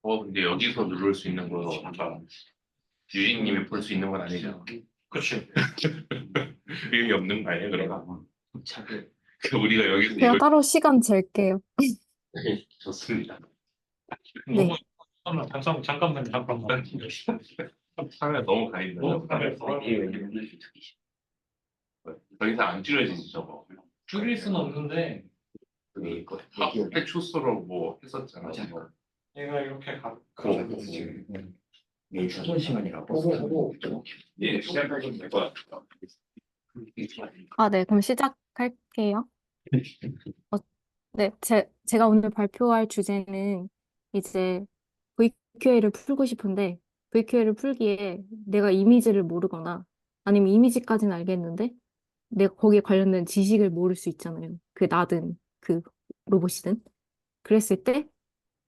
근데 여기서 누를 수 있는 거, 아까 유진님이 볼 수 있는 건 아니잖아. 그치. 의미 없는 거 아니야, 그럼? 우리가 여기서 제가 이걸, 따로 시간 잴게요. 좋습니다. 네. 잠깐만. 카메라 너무 가린다. 더 이상 안 줄여지지, 저거. 줄일 수는 없는데 하프테 추스로 뭐 했었잖아. 얘가 이렇게 추천 시간이라 버스 예, 시작하시면 될 것 같아요. 아, 네. 그럼 시작할게요. 어, 네. 제가 오늘 발표할 주제는 이제 VQA를 풀고 싶은데, VQA를 풀기에 내가 이미지를 모르거나 아니면 이미지까지는 알겠는데, 내가 거기에 관련된 지식을 모를 수 있잖아요. 그 나든 그 로봇이든. 그랬을 때,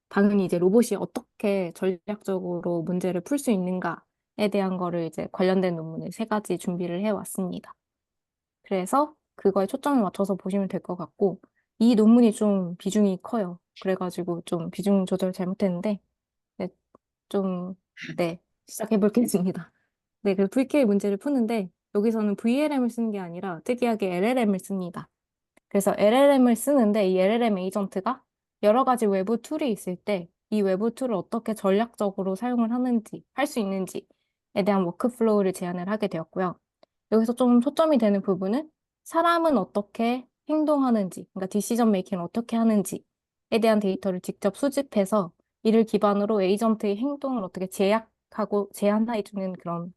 당연히 이제 로봇이 어떻게 전략적으로 문제를 풀 수 있는가에 대한 거를 이제 관련된 논문을 세 가지 준비를 해왔습니다. 그래서 그거에 초점을 맞춰서 보시면 될 것 같고, 이 논문이 좀 비중이 커요. 그래가지고 좀 비중 조절 잘못했는데, 네, 좀, 네, 시작해 볼겠습니다. 네, 그 VK 문제를 푸는데, 여기서는 VLM을 쓰는 게 아니라 특이하게 LLM을 씁니다. 그래서 LLM을 쓰는데 이 LLM 에이전트가 여러 가지 외부 툴이 있을 때 이 외부 툴을 어떻게 전략적으로 사용을 하는지, 할 수 있는지에 대한 워크플로우를 제안을 하게 되었고요. 여기서 좀 초점이 되는 부분은 사람은 어떻게 행동하는지, 그러니까 디시전 메이킹을 어떻게 하는지에 대한 데이터를 직접 수집해서 이를 기반으로 에이전트의 행동을 어떻게 제약하고 제한해주는 그런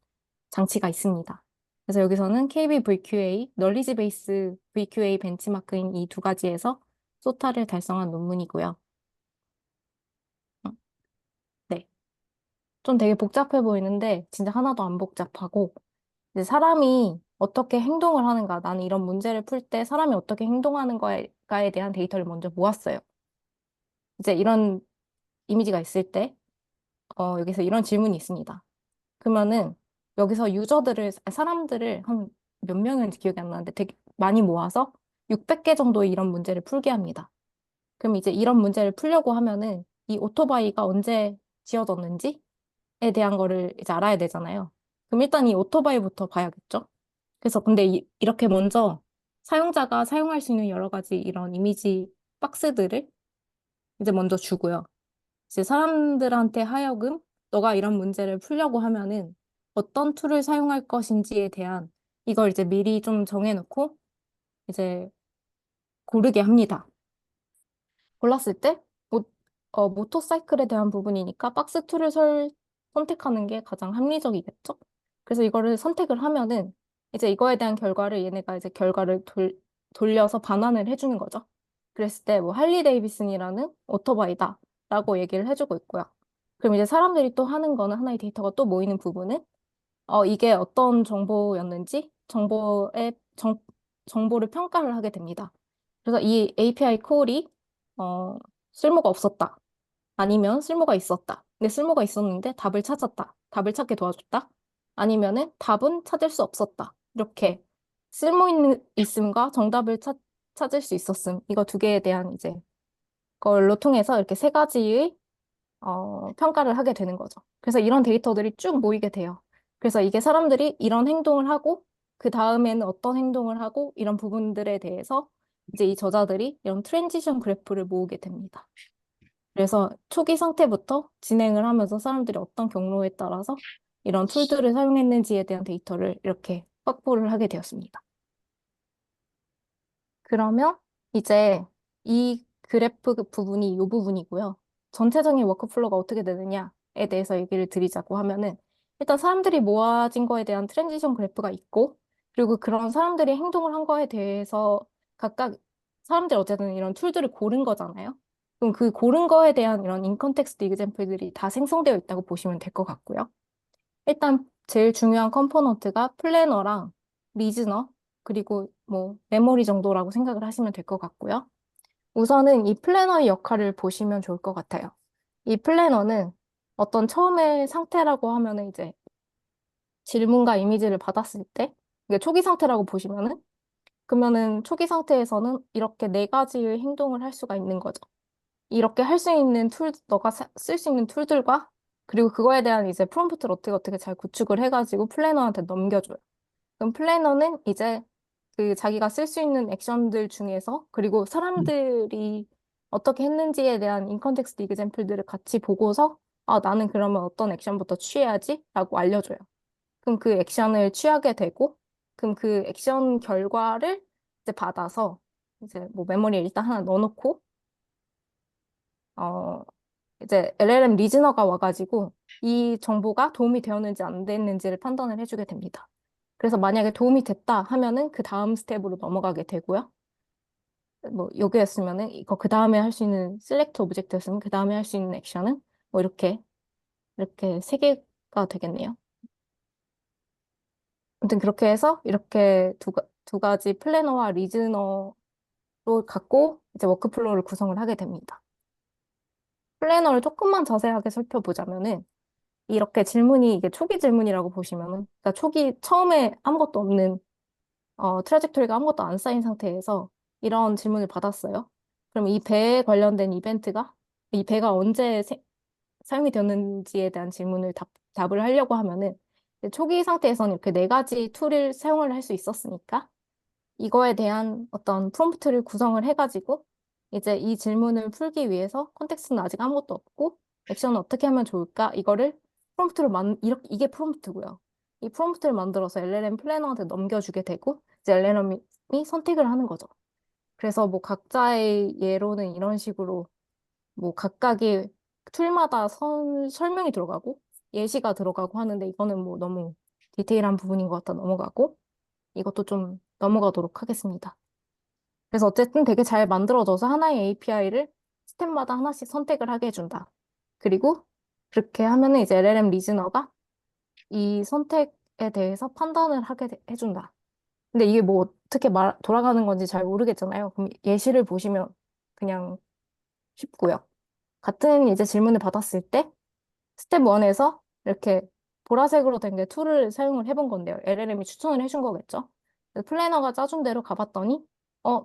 장치가 있습니다. 그래서 여기서는 KBVQA, 널리지 베이스 VQA 벤치마크인 이 두 가지에서 소타를 달성한 논문이고요. 네. 좀 되게 복잡해 보이는데 진짜 하나도 안 복잡하고 이제 사람이 어떻게 행동을 하는가, 나는 이런 문제를 풀 때 사람이 어떻게 행동하는 거에 대한 데이터를 먼저 모았어요. 이제 이런 이미지가 있을 때 여기서 이런 질문이 있습니다. 그러면은 여기서 사람들을 한 몇 명인지 기억이 안 나는데 되게 많이 모아서 600개 정도의 이런 문제를 풀게 합니다. 그럼 이제 이런 문제를 풀려고 하면은 이 오토바이가 언제 지어졌는지에 대한 거를 이제 알아야 되잖아요. 그럼 일단 이 오토바이부터 봐야겠죠? 그래서 근데 이렇게 먼저 사용자가 사용할 수 있는 여러 가지 이런 이미지 박스들을 이제 먼저 주고요. 이제 사람들한테 하여금 너가 이런 문제를 풀려고 하면은 어떤 툴을 사용할 것인지에 대한 이걸 이제 미리 좀 정해놓고 이제 고르게 합니다. 골랐을 때 모터사이클에 대한 부분이니까 박스 툴을 선택하는 게 가장 합리적이겠죠? 그래서 이거를 선택을 하면은 이제 이거에 대한 결과를 얘네가 이제 결과를 돌려서 반환을 해주는 거죠. 그랬을 때 뭐 할리 데이비슨이라는 오토바이다 라고 얘기를 해주고 있고요. 그럼 이제 사람들이 또 하는 거는 하나의 데이터가 또 모이는 부분은 이게 어떤 정보였는지 정보를 평가를 하게 됩니다. 그래서 이 API 콜이 어, 쓸모가 없었다. 아니면 쓸모가 있었다. 근데 쓸모가 있었는데 답을 찾았다. 답을 찾게 도와줬다. 아니면은 답은 찾을 수 없었다. 이렇게 있음과 정답을 찾을 수 있었음. 이거 두 개에 대한 이제 걸로 통해서 이렇게 세 가지의 평가를 하게 되는 거죠. 그래서 이런 데이터들이 쭉 모이게 돼요. 그래서 이게 사람들이 이런 행동을 하고, 그 다음에는 어떤 행동을 하고, 이런 부분들에 대해서 이제 이 저자들이 이런 트랜지션 그래프를 모으게 됩니다. 그래서 초기 상태부터 진행을 하면서 사람들이 어떤 경로에 따라서 이런 툴들을 사용했는지에 대한 데이터를 이렇게 확보를 하게 되었습니다. 그러면 이제 이 그래프 부분이 이 부분이고요. 전체적인 워크플로우가 어떻게 되느냐에 대해서 얘기를 드리자고 하면은 일단 사람들이 모아진 거에 대한 트랜지션 그래프가 있고 그리고 그런 사람들이 행동을 한 거에 대해서 각각 사람들이 어쨌든 이런 툴들을 고른 거잖아요. 그럼 그 고른 거에 대한 이런 인컨텍스트 이그젬플들이 다 생성되어 있다고 보시면 될 것 같고요. 일단 제일 중요한 컴포넌트가 플래너랑 리즈너 그리고 뭐 메모리 정도라고 생각을 하시면 될 것 같고요. 우선은 이 플래너의 역할을 보시면 좋을 것 같아요. 이 플래너는 어떤 처음에 상태라고 하면은 이제 질문과 이미지를 받았을 때, 이게 초기 상태라고 보시면은, 그러면은 초기 상태에서는 이렇게 네 가지의 행동을 할 수가 있는 거죠. 이렇게 할 수 있는 너가 쓸 수 있는 툴들과, 그리고 그거에 대한 이제 프롬프트를 어떻게 잘 구축을 해가지고 플래너한테 넘겨줘요. 그럼 플래너는 이제 그 자기가 쓸 수 있는 액션들 중에서, 그리고 사람들이 어떻게 했는지에 대한 인컨텍스트 이그젬플들을 같이 보고서, 아, 나는 그러면 어떤 액션부터 취해야지? 라고 알려줘요. 그럼 그 액션을 취하게 되고, 그럼 그 액션 결과를 이제 받아서, 이제 뭐 메모리에 일단 하나 넣어놓고, 어, 이제 LLM 리즈너가 와가지고 이 정보가 도움이 되었는지 안 됐는지를 판단을 해주게 됩니다. 그래서 만약에 도움이 됐다 하면은 그 다음 스텝으로 넘어가게 되고요. 뭐 여기였으면은 이거 그 다음에 할 수 있는 셀렉트 오브젝트였으면 그 다음에 할 수 있는 액션은 뭐 이렇게 세 개가 되겠네요. 아무튼 그렇게 해서 이렇게 두 가지 플래너와 리즈너로 갖고 이제 워크플로우를 구성을 하게 됩니다. 플래너를 조금만 자세하게 살펴보자면은 이렇게 질문이 이게 초기 질문이라고 보시면은 그러니까 초기 처음에 아무것도 없는 트라젝토리가 아무것도 안 쌓인 상태에서 이런 질문을 받았어요. 그럼 이 배에 관련된 이벤트가 이 배가 언제 사용이 되었는지에 대한 질문을 답을 하려고 하면은 이제 초기 상태에서는 이렇게 네 가지 툴을 사용을 할 수 있었으니까 이거에 대한 어떤 프롬프트를 구성을 해가지고 이제 이 질문을 풀기 위해서 컨텍스트는 아직 아무것도 없고 액션은 어떻게 하면 좋을까? 이거를 이게 프롬프트고요. 이 프롬프트를 만들어서 LLM 플래너한테 넘겨주게 되고 이제 LLM이 선택을 하는 거죠. 그래서 뭐 각자의 예로는 이런 식으로 뭐 각각의 툴마다 설명이 들어가고 예시가 들어가고 하는데 이거는 뭐 너무 디테일한 부분인 것 같아 넘어가고 이것도 좀 넘어가도록 하겠습니다. 그래서 어쨌든 되게 잘 만들어져서 하나의 API를 스텝마다 하나씩 선택을 하게 해준다. 그리고 그렇게 하면은 이제 LLM 리즈너가 이 선택에 대해서 판단을 해준다. 근데 이게 뭐 어떻게 돌아가는 건지 잘 모르겠잖아요. 그럼 예시를 보시면 그냥 쉽고요. 같은 이제 질문을 받았을 때 스텝 1에서 이렇게 보라색으로 된 게 툴을 사용을 해본 건데요. LLM이 추천을 해준 거겠죠. 그래서 플래너가 짜준 대로 가봤더니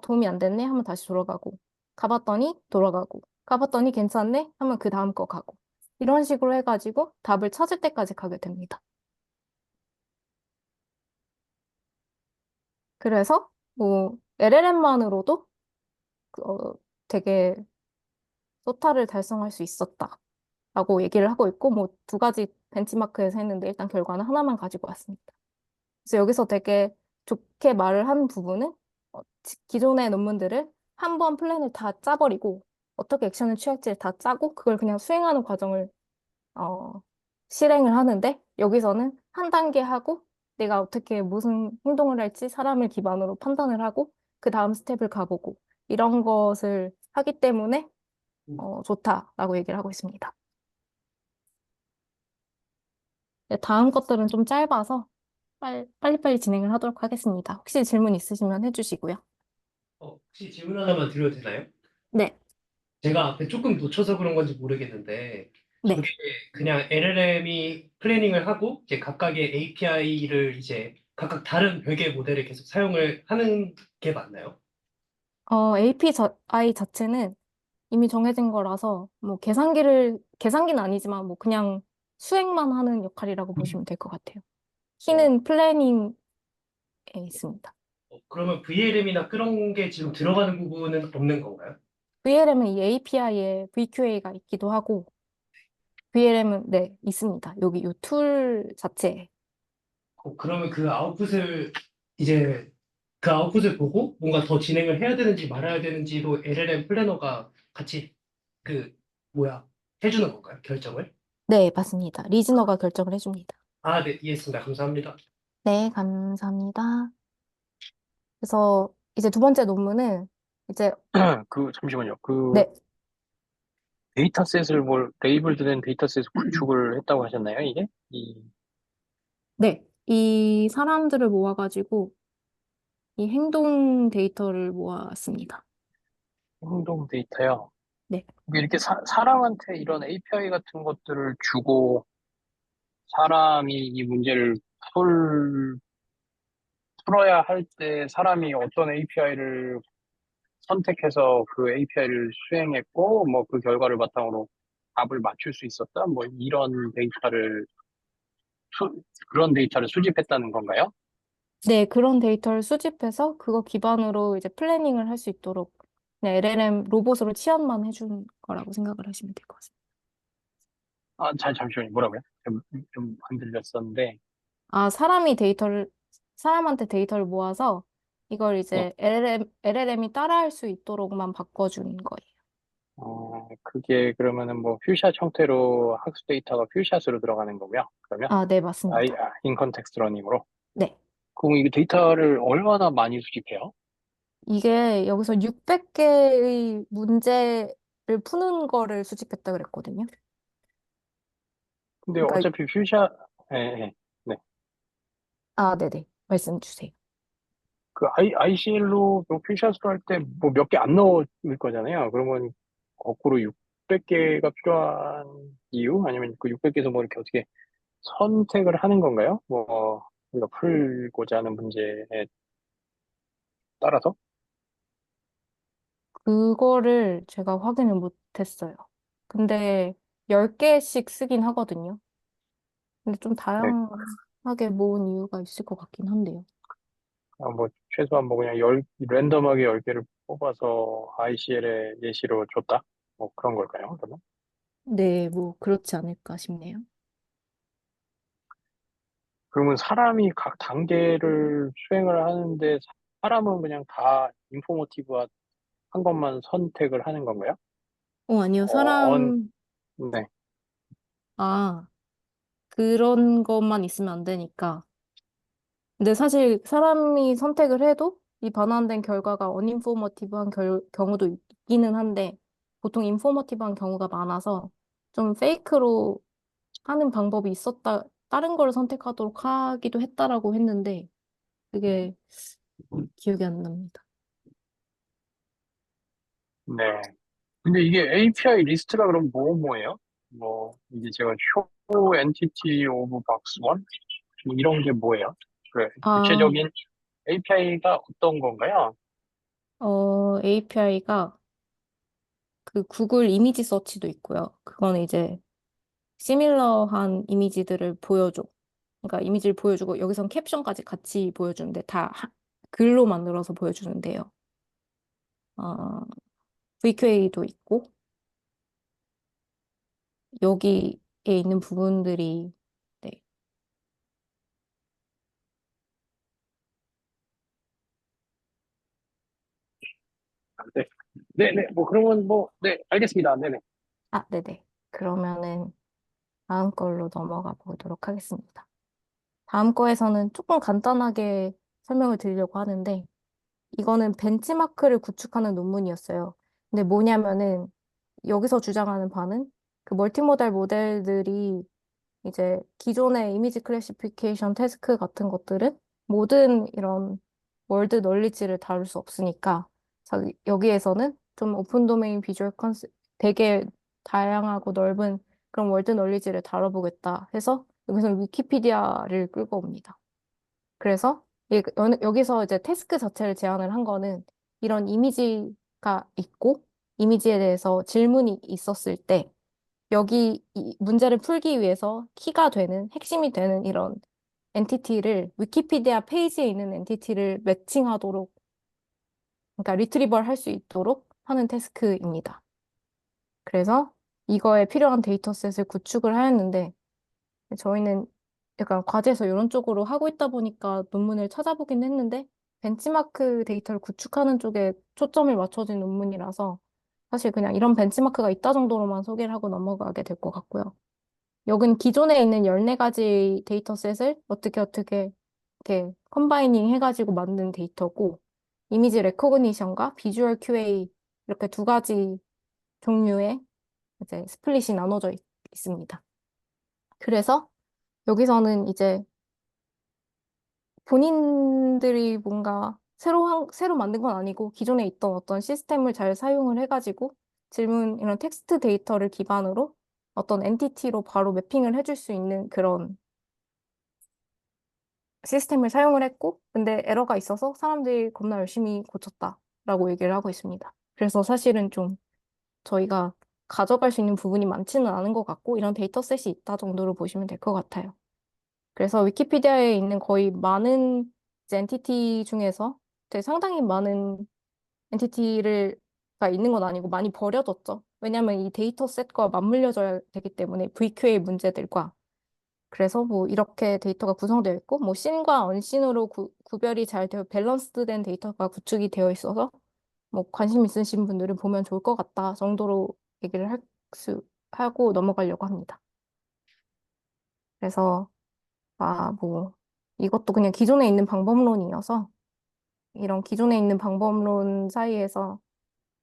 도움이 안 됐네 하면 다시 돌아가고 가봤더니 돌아가고 가봤더니 괜찮네 하면 그 다음 거 가고 이런 식으로 해가지고 답을 찾을 때까지 가게 됩니다. 그래서 뭐 LLM만으로도 되게 소타를 달성할 수 있었다라고 얘기를 하고 있고 뭐 두 가지 벤치마크에서 했는데 일단 결과는 하나만 가지고 왔습니다. 그래서 여기서 되게 좋게 말을 한 부분은 기존의 논문들을 한 번 플랜을 다 짜버리고 어떻게 액션을 취할지를 다 짜고 그걸 그냥 수행하는 과정을 어, 실행을 하는데 여기서는 한 단계 하고 내가 어떻게 무슨 행동을 할지 사람을 기반으로 판단을 하고 그 다음 스텝을 가보고 이런 것을 하기 때문에 좋다라고 얘기를 하고 있습니다. 네, 다음 것들은 좀 짧아서 빨리빨리 진행을 하도록 하겠습니다. 혹시 질문 있으시면 해주시고요. 혹시 질문 하나만 드려도 되나요? 네, 제가 앞에 조금 놓쳐서 그런 건지 모르겠는데, 네. 저게 그냥 LLM이 플래닝을 하고, 이제 각각의 API를 이제 각각 다른 별개의 모델을 계속 사용을 하는 게 맞나요? API 자체는 이미 정해진 거라서, 뭐, 계산기는 아니지만, 뭐, 그냥 수행만 하는 역할이라고 보시면 될 것 같아요. 어, 키는 플래닝에 있습니다. 그러면 VLM이나 그런 게 지금 들어가는 부분은 없는 건가요? VLM은 이 API에 VQA가 있기도 하고, VLM은, 네, 있습니다. 여기 이 툴 자체에. 그러면 이제 그 아웃풋을 보고 뭔가 더 진행을 해야 되는지 말아야 되는지도 LLM 플래너가 같이 그 뭐야 해주는 건가요? 결정을? 네, 맞습니다. 리즈너가 결정을 해줍니다. 아, 네, 이해했습니다. 감사합니다. 네, 감사합니다. 그래서 이제 두 번째 논문은 이제, 잠시만요. 네, 데이터셋을 레이블드된 데이터셋을 구축을 했다고 하셨나요, 이게? 네. 이 사람들을 모아가지고 이 행동 데이터를 모았습니다. 행동 데이터요. 네. 이렇게 사람한테 이런 API 같은 것들을 주고 사람이 이 문제를 풀어야 할 때 사람이 어떤 API를 선택해서 그 API를 수행했고, 뭐 그 결과를 바탕으로 답을 맞출 수 있었다? 뭐 이런 그런 데이터를 수집했다는 건가요? 네, 그런 데이터를 수집해서 그거 기반으로 이제 플래닝을 할 수 있도록 그냥 LLM 로봇으로 치환만 해준 거라고 생각을 하시면 될 것 같습니다. 잠시만요. 뭐라고요? 좀 안 들렸었는데. 아, 사람한테 데이터를 모아서 이걸 네. 이제 LLM이 따라할 수 있도록만 바꿔준 거예요. 그게 그러면은 뭐 퓨샷 형태로 학습 데이터가 퓨샷으로 들어가는 거고요. 그러면 아, 네, 맞습니다. 인컨텍스트 러닝으로. 네. 그럼 이 데이터를 얼마나 많이 수집해요? 이게 여기서 600개의 문제를 푸는 거를 수집했다 그랬거든요. 근데 그러니까, 어차피 퓨샷, 예, 예. 네. 아, 네네. 말씀 주세요. 그 ICL로 퓨샷으로 할 때 뭐 몇 개 안 넣을 거잖아요. 그러면 거꾸로 600개가 필요한 이유? 아니면 그 600개에서 뭐 이렇게 어떻게 선택을 하는 건가요? 뭐 우리가 풀고자 하는 문제에 따라서? 그거를 제가 확인을 못했어요. 근데 10개씩 쓰긴 하거든요. 근데 좀 네. 다양하게 모은 이유가 있을 것 같긴 한데요. 뭐 최소한 뭐 그냥 랜덤하게 10개를 뽑아서 ICL에 예시로 줬다? 뭐 그런 걸까요? 그러면? 네, 뭐, 그렇지 않을까 싶네요. 그러면 사람이 각 단계를 수행을 하는데 사람은 그냥 다 인포머티브한 것만 선택을 하는 건가요? 아니요. 어, 네. 아, 그런 것만 있으면 안 되니까. 근데 사실 사람이 선택을 해도 이 반환된 결과가 언인포머티브한 경우도 있기는 한데, 보통 인포머티브한 경우가 많아서 좀 페이크로 하는 방법이 다른 걸 선택하도록 하기도 했다라고 했는데, 그게 기억이 안 납니다. 네. 근데 이게 API 리스트가 그럼 뭐예요? 뭐, 이게 제가 show entity of box 1? 뭐 이런 게 뭐예요? 그 아, 구체적인 API가 어떤 건가요? API가 그 구글 이미지 서치도 있고요. 그거는 이제 시밀러한 이미지들을 보여줘. 그러니까 이미지를 보여주고 여기선 캡션까지 같이 보여주는데 글로 만들어서 보여주는데요. VQA도 있고 여기에 있는 부분들이 네. 네. 네네. 뭐, 그러면 뭐, 네, 알겠습니다. 네네. 네네. 그러면은 다음 걸로 넘어가 보도록 하겠습니다. 다음 거에서는 조금 간단하게 설명을 드리려고 하는데 이거는 벤치마크를 구축하는 논문이었어요. 근데 뭐냐면은 여기서 주장하는 바는 그 멀티모달 모델들이 이제 기존의 이미지 클래시피케이션 태스크 같은 것들은 모든 이런 월드 널리지를 다룰 수 없으니까 여기에서는 좀 오픈 도메인 비주얼 컨셉 되게 다양하고 넓은 그런 월드 널리지를 다뤄보겠다 해서 여기서 위키피디아를 끌고 옵니다. 그래서 여기서 이제 태스크 자체를 제안을 한 거는 이런 이미지가 있고 이미지에 대해서 질문이 있었을 때 여기 이 문제를 풀기 위해서 키가 되는 핵심이 되는 이런 엔티티를 위키피디아 페이지에 있는 엔티티를 매칭하도록 그러니까 리트리벌 할 수 있도록 하는 태스크입니다. 그래서 이거에 필요한 데이터셋을 구축을 하였는데 저희는 약간 과제에서 이런 쪽으로 하고 있다 보니까 논문을 찾아보긴 했는데 벤치마크 데이터를 구축하는 쪽에 초점을 맞춰진 논문이라서 사실 그냥 이런 벤치마크가 있다 정도로만 소개를 하고 넘어가게 될 것 같고요. 여긴 기존에 있는 14가지 데이터셋을 어떻게 이렇게 컴바이닝 해가지고 만든 데이터고 이미지 레코그니션과 비주얼 QA 이렇게 두 가지 종류의 이제 스플릿이 나눠져 있습니다. 그래서 여기서는 이제 본인들이 뭔가 새로 만든 건 아니고 기존에 있던 어떤 시스템을 잘 사용을 해가지고 질문, 이런 텍스트 데이터를 기반으로 어떤 엔티티로 바로 매핑을 해줄 수 있는 그런 시스템을 사용을 했고, 근데 에러가 있어서 사람들이 겁나 열심히 고쳤다라고 얘기를 하고 있습니다. 그래서 사실은 좀 저희가 가져갈 수 있는 부분이 많지는 않은 것 같고, 이런 데이터셋이 있다 정도로 보시면 될 것 같아요. 그래서 위키피디아에 있는 거의 많은 이제 엔티티 중에서 되게 상당히 많은 엔티티가 있는 건 아니고 많이 버려졌죠. 왜냐하면 이 데이터셋과 맞물려져야 되기 때문에 VQA 문제들과. 그래서 뭐 이렇게 데이터가 구성되어 있고, 뭐 씬과 언씬으로 구별이 잘 되어 밸런스된 데이터가 구축이 되어 있어서 뭐 관심 있으신 분들은 보면 좋을 것 같다 정도로 얘기를 하고 넘어가려고 합니다. 그래서 뭐 이것도 그냥 기존에 있는 방법론이어서 이런 기존에 있는 방법론 사이에서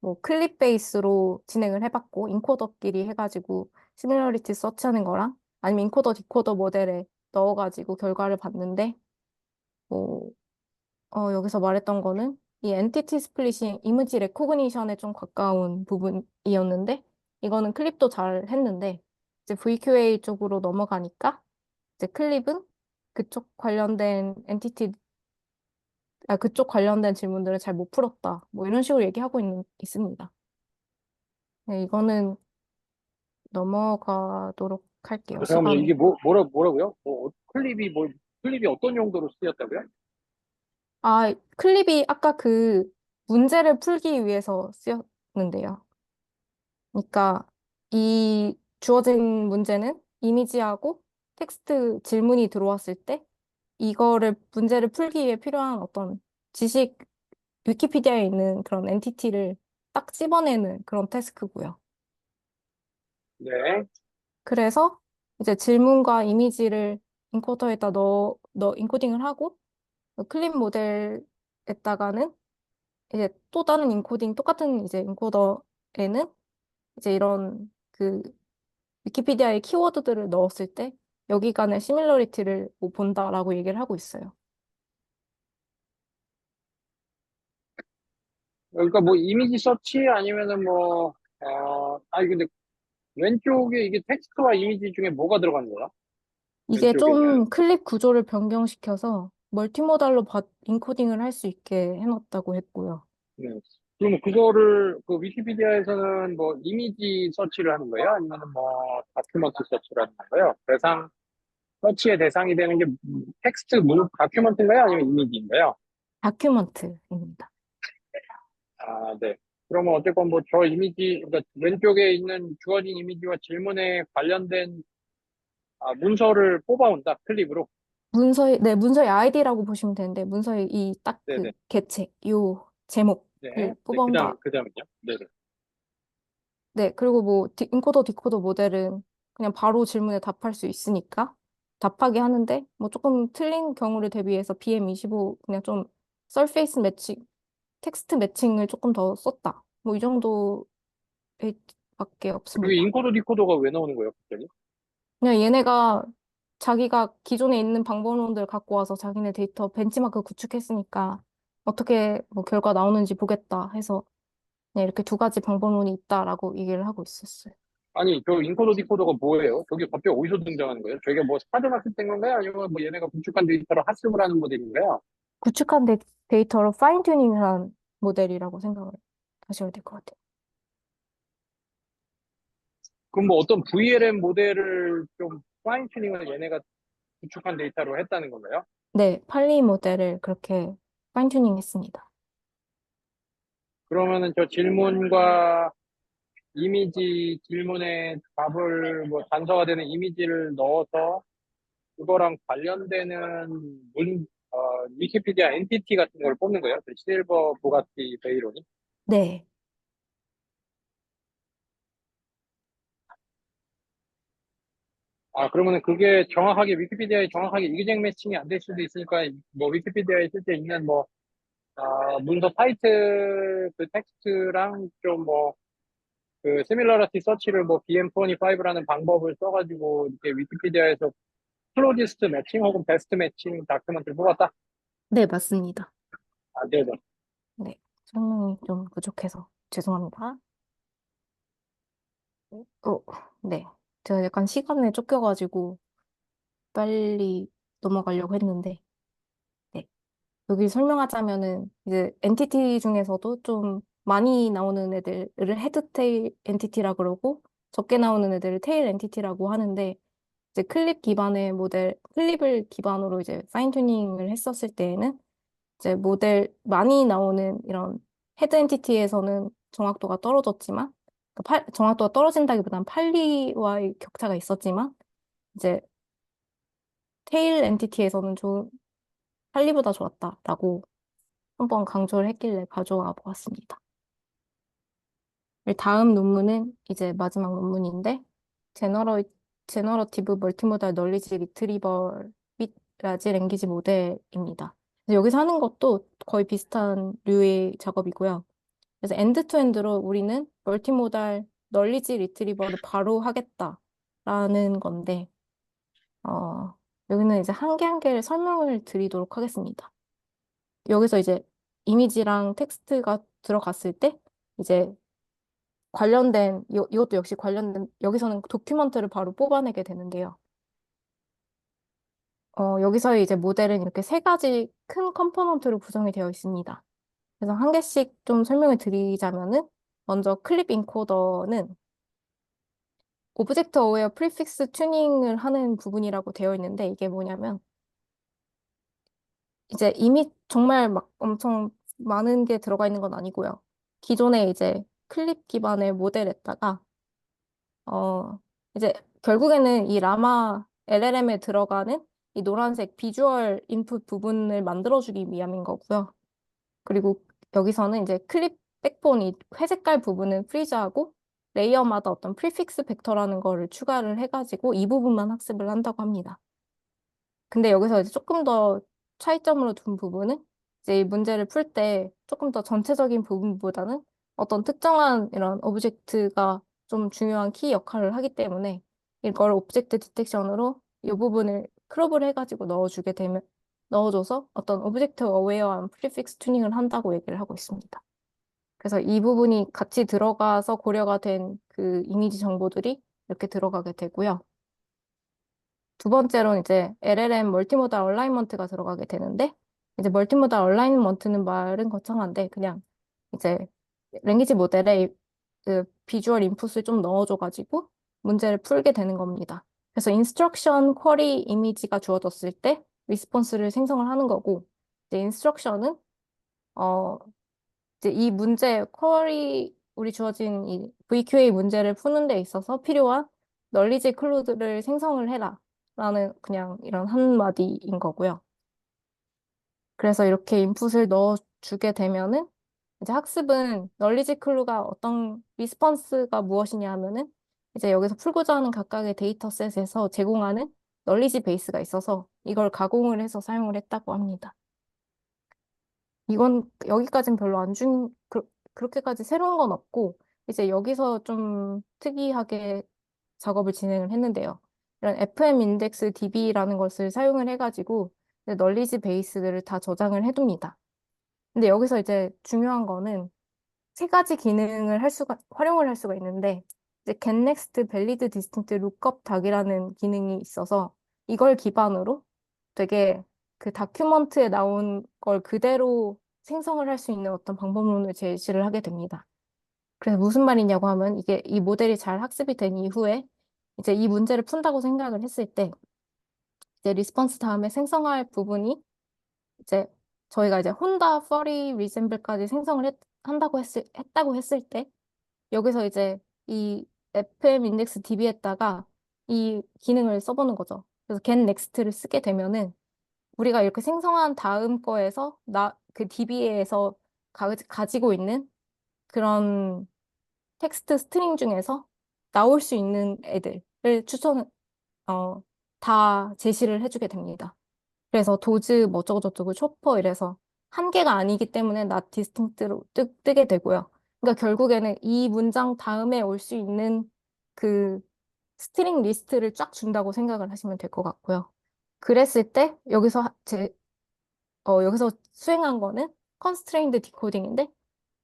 뭐 클립 베이스로 진행을 해봤고 인코더끼리 해가지고 시뮬러리티 서치하는 거랑 아니면 인코더 디코더 모델에 넣어가지고 결과를 봤는데 뭐 여기서 말했던 거는 이 엔티티 스플릿이 이미지 레코그니션에 좀 가까운 부분이었는데 이거는 클립도 잘 했는데 이제 VQA 쪽으로 넘어가니까 이제 클립은 그쪽 관련된 그쪽 관련된 질문들을 잘 못 풀었다. 뭐 이런 식으로 얘기하고 있습니다. 네, 이거는 넘어가도록 할게요. 잠깐만요. 시간이. 이게 뭐라고요? 클립이 어떤 용도로 쓰였다고요? 클립이 아까 그 문제를 풀기 위해서 쓰였는데요. 그러니까 이 주어진 문제는 이미지하고 텍스트 질문이 들어왔을 때 이거를 문제를 풀기 위해 필요한 어떤 지식, 위키피디아에 있는 그런 엔티티를 딱 집어내는 그런 태스크고요. 네. 그래서 이제 질문과 이미지를 인코더에다 인코딩을 하고 클립 모델에다가는 이제 또 다른 똑같은 이제 인코더에는 이제 이런 그 위키피디아의 키워드들을 넣었을 때 여기 간의 시밀러리티를 뭐 본다라고 얘기를 하고 있어요. 그러니까 뭐 이미지 서치 아니면은 근데 왼쪽에 이게 텍스트와 이미지 중에 뭐가 들어가는 거야? 이게 왼쪽에는. 좀 클립 구조를 변경시켜서 멀티모달로 인코딩을 할 수 있게 해놨다고 했고요. 네. 그러면 그거를 그 위키피디아에서는 뭐 이미지 서치를 하는 거예요? 아니면은 뭐 다큐먼트 서치를 하는 거예요? 서치의 대상이 되는 게 다큐먼트인가요? 아니면 이미지인가요? 다큐먼트입니다. 아, 네. 그러면 어쨌건 뭐 저 이미지, 그러니까 왼쪽에 있는 주어진 이미지와 질문에 관련된 문서를 뽑아온다, 클립으로. 문서의 아이디라고 보시면 되는데, 문서의 이 딱 그 네네. 개체, 요 제목을 네. 네, 뽑아온다. 그 다음은요? 네네. 네, 그리고 뭐 인코더, 디코더 모델은 그냥 바로 질문에 답할 수 있으니까 답하게 하는데, 뭐 조금 틀린 경우를 대비해서 BM25 그냥 좀 서페이스 매칭, 텍스트 매칭을 조금 더 썼다. 뭐 이 정도의 밖에 여기 없습니다. 인코더 디코더가 왜 나오는 거예요, 갑자기? 그냥 얘네가 자기가 기존에 있는 방법론들 갖고 와서 자기네 데이터 벤치마크 구축했으니까 어떻게 뭐 결과 나오는지 보겠다 해서 그냥 이렇게 두 가지 방법론이 있다라고 얘기를 하고 있었어요. 아니, 저 인코더 디코더가 뭐예요? 저게 갑자기 어디서 등장하는 거예요? 저게 뭐 스타드 마케팅 건가요? 아니면 뭐 얘네가 구축한 데이터를 학습을 하는 모델인가요? 구축한 데이터로 파인 튜닝한 모델이라고 생각을 하셔야 될 것 같아요. 그럼 뭐 어떤 VLM 모델을 좀 파인 튜닝을 얘네가 구축한 데이터로 했다는 건가요? 네, 팔리 모델을 그렇게 파인 튜닝 했습니다. 그러면은 저 질문과 이미지 질문에 답을 뭐 단서가 되는 이미지를 넣어서 그거랑 관련되는 위키피디아 엔티티 같은 걸 뽑는 거예요? 그 실버 부가티 베이론이? 네, 그러면은 그게 정확하게 위키피디아에 정확하게 이그젝 매칭이 안 될 수도 있으니까 뭐 위키피디아에 실제 있는 문서 타이틀 그 텍스트랑 좀 그 시밀러리티 서치를 뭐 BM25라는 방법을 써가지고 이렇게 위키피디아에서 클로지스트 매칭 혹은 베스트 매칭 다큐멘트를 뽑았다? 네, 맞습니다. 네네. 네, 설명이 좀 부족해서 죄송합니다. 어, 네. 제가 약간 시간에 쫓겨가지고 빨리 넘어가려고 했는데, 네. 여기 설명하자면은 이제 엔티티 중에서도 좀 많이 나오는 애들을 헤드테일 엔티티라 그러고 적게 나오는 애들을 테일 엔티티라고 하는데 이제 클립 기반의 모델, 클립을 기반으로 이제 파인 튜닝을 했었을 때에는 이제 모델 많이 나오는 이런 헤드 엔티티에서는 정확도가 떨어졌지만 정확도가 떨어진다기보단 판리와의 격차가 있었지만 이제 테일 엔티티에서는 좀 판리보다 좋았다라고 한번 강조를 했길래 가져와 보았습니다. 다음 논문은 이제 마지막 논문인데 제너러, 제너러티브 멀티모달 널리지 리트리버 및 라지 랭귀지 모델입니다. 그래서 여기서 하는 것도 거의 비슷한 류의 작업이고요. 그래서 엔드 투 엔드로 우리는 멀티모달 널리지 리트리버를 바로 하겠다라는 건데 여기는 이제 한 개 한 개를 설명을 드리도록 하겠습니다. 여기서 이제 이미지랑 텍스트가 들어갔을 때 이제 관련된 이것도 역시 관련된 여기서는 도큐먼트를 바로 뽑아내게 되는데요. 여기서 이제 모델은 이렇게 세 가지 큰 컴포넌트로 구성이 되어 있습니다. 그래서 한 개씩 좀 설명을 드리자면은 먼저 클립 인코더는 오브젝트 어웨어 프리픽스 튜닝을 하는 부분이라고 되어 있는데 이게 뭐냐면 이제 이미 정말 막 엄청 많은 게 들어가 있는 건 아니고요. 기존에 이제 클립 기반의 모델에다가 이제 결국에는 이 라마 LLM에 들어가는 이 노란색 비주얼 인풋 부분을 만들어주기 위함인 거고요. 그리고 여기서는 이제 클립 백본 이 회색깔 부분은 프리즈하고 레이어마다 어떤 프리픽스 벡터라는 거를 추가를 해가지고 이 부분만 학습을 한다고 합니다. 근데 여기서 이제 조금 더 차이점으로 둔 부분은 이제 이 문제를 풀 때 조금 더 전체적인 부분보다는 어떤 특정한 이런 오브젝트가 좀 중요한 키 역할을 하기 때문에 이걸 오브젝트 디텍션으로 이 부분을 크롭을 해가지고 넣어줘서 어떤 오브젝트 어웨어한 프리픽스 튜닝을 한다고 얘기를 하고 있습니다. 그래서 이 부분이 같이 들어가서 고려가 된 그 이미지 정보들이 이렇게 들어가게 되고요. 두 번째로는 이제 LLM 멀티모달 얼라이먼트가 들어가게 되는데 이제 멀티모달 얼라이먼트는 말은 거창한데 그냥 이제 랭귀지 모델에 그 비주얼 인풋을 좀 넣어줘가지고 문제를 풀게 되는 겁니다. 그래서 인스트럭션 쿼리 이미지가 주어졌을 때 리스폰스를 생성을 하는 거고 이제 인스트럭션은 어 이제 이 문제 쿼리 우리 주어진 이 VQA 문제를 푸는 데 있어서 필요한 널리지 클로드를 생성을 해라 라는 그냥 이런 한마디인 거고요. 그래서 이렇게 인풋을 넣어주게 되면은 이제 학습은 널리지 클루가 어떤 리스pon스가 무엇이냐 하면은 이제 여기서 풀고자 하는 각각의 데이터셋에서 제공하는 널리지 베이스가 있어서 이걸 가공을 해서 사용을 했다고 합니다. 이건 여기까지는 별로 그렇게까지 새로운 건 없고 이제 여기서 좀 특이하게 작업을 진행을 했는데요. 이런 FM 인덱스 DB라는 것을 사용을 해가지고 이제 널리지 베이스들을 다 저장을 해둡니다. 근데 여기서 이제 중요한 거는 세 가지 기능을 활용을 할 수가 있는데 이제 getNext valid distinct lookup 닭이라는 기능이 있어서 이걸 기반으로 되게 그 다큐먼트에 나온 걸 그대로 생성을 할 수 있는 어떤 방법론을 제시를 하게 됩니다. 그래서 무슨 말이냐고 하면 이게 이 모델이 잘 학습이 된 이후에 이제 이 문제를 푼다고 생각을 했을 때 이제 리스폰스 다음에 생성할 부분이 이제 저희가 이제 혼다 furry resemble까지 했다고 했을 때 여기서 이제 이 FM 인덱스 DB에다가 이 기능을 써보는 거죠. 그래서 get next를 쓰게 되면은 우리가 이렇게 생성한 다음 거에서 그 DB에서 가지고 있는 그런 텍스트 스트링 중에서 나올 수 있는 애들을 어, 다 제시를 해주게 됩니다. 그래서 도즈 뭐 어쩌고저쩌고 쇼퍼 이래서 한 개가 아니기 때문에 not distinct로 뜨게 되고요. 그러니까 결국에는 이 문장 다음에 올 수 있는 그 스트링 리스트를 쫙 준다고 생각을 하시면 될 것 같고요. 그랬을 때 여기서 수행한 거는 constrained decoding인데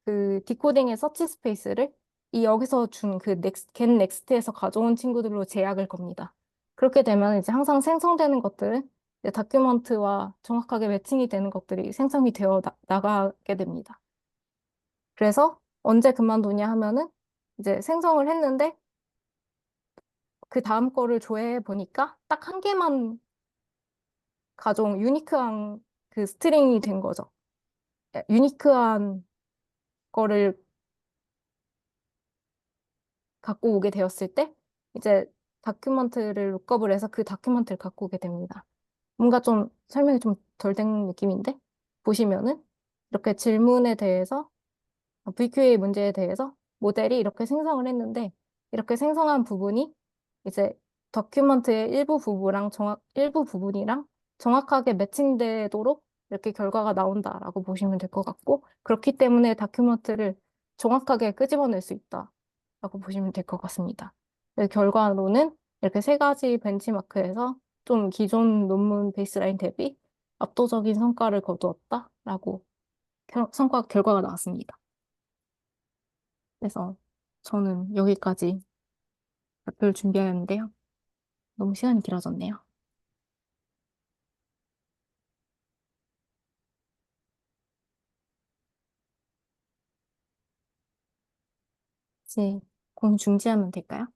그 디코딩의 서치 스페이스를 이 여기서 준 그 get next에서 가져온 친구들로 제약을 겁니다. 그렇게 되면 이제 항상 생성되는 것들은 이제 다큐먼트와 정확하게 매칭이 되는 것들이 생성이 되어 나가게 됩니다. 그래서 언제 그만두냐 하면은 이제 생성을 했는데 그 다음 거를 조회해 보니까 딱 한 개만 가져온 유니크한 그 스트링이 된 거죠. 유니크한 거를 갖고 오게 되었을 때 이제 다큐먼트를 룩업을 해서 그 다큐먼트를 갖고 오게 됩니다. 뭔가 좀 설명이 좀 덜 된 느낌인데 보시면은 이렇게 질문에 대해서 VQA 문제에 대해서 모델이 이렇게 생성을 했는데 이렇게 생성한 부분이 이제 다큐먼트의 일부 부분이랑 정확하게 매칭되도록 이렇게 결과가 나온다라고 보시면 될 것 같고 그렇기 때문에 다큐먼트를 정확하게 끄집어낼 수 있다라고 보시면 될 것 같습니다. 결과로는 이렇게 세 가지 벤치마크에서 좀 기존 논문 베이스라인 대비 압도적인 성과를 거두었다라고 결과가 나왔습니다. 그래서 저는 여기까지 발표를 준비하였는데요. 너무 시간이 길어졌네요. 이제 공유 중지하면 될까요?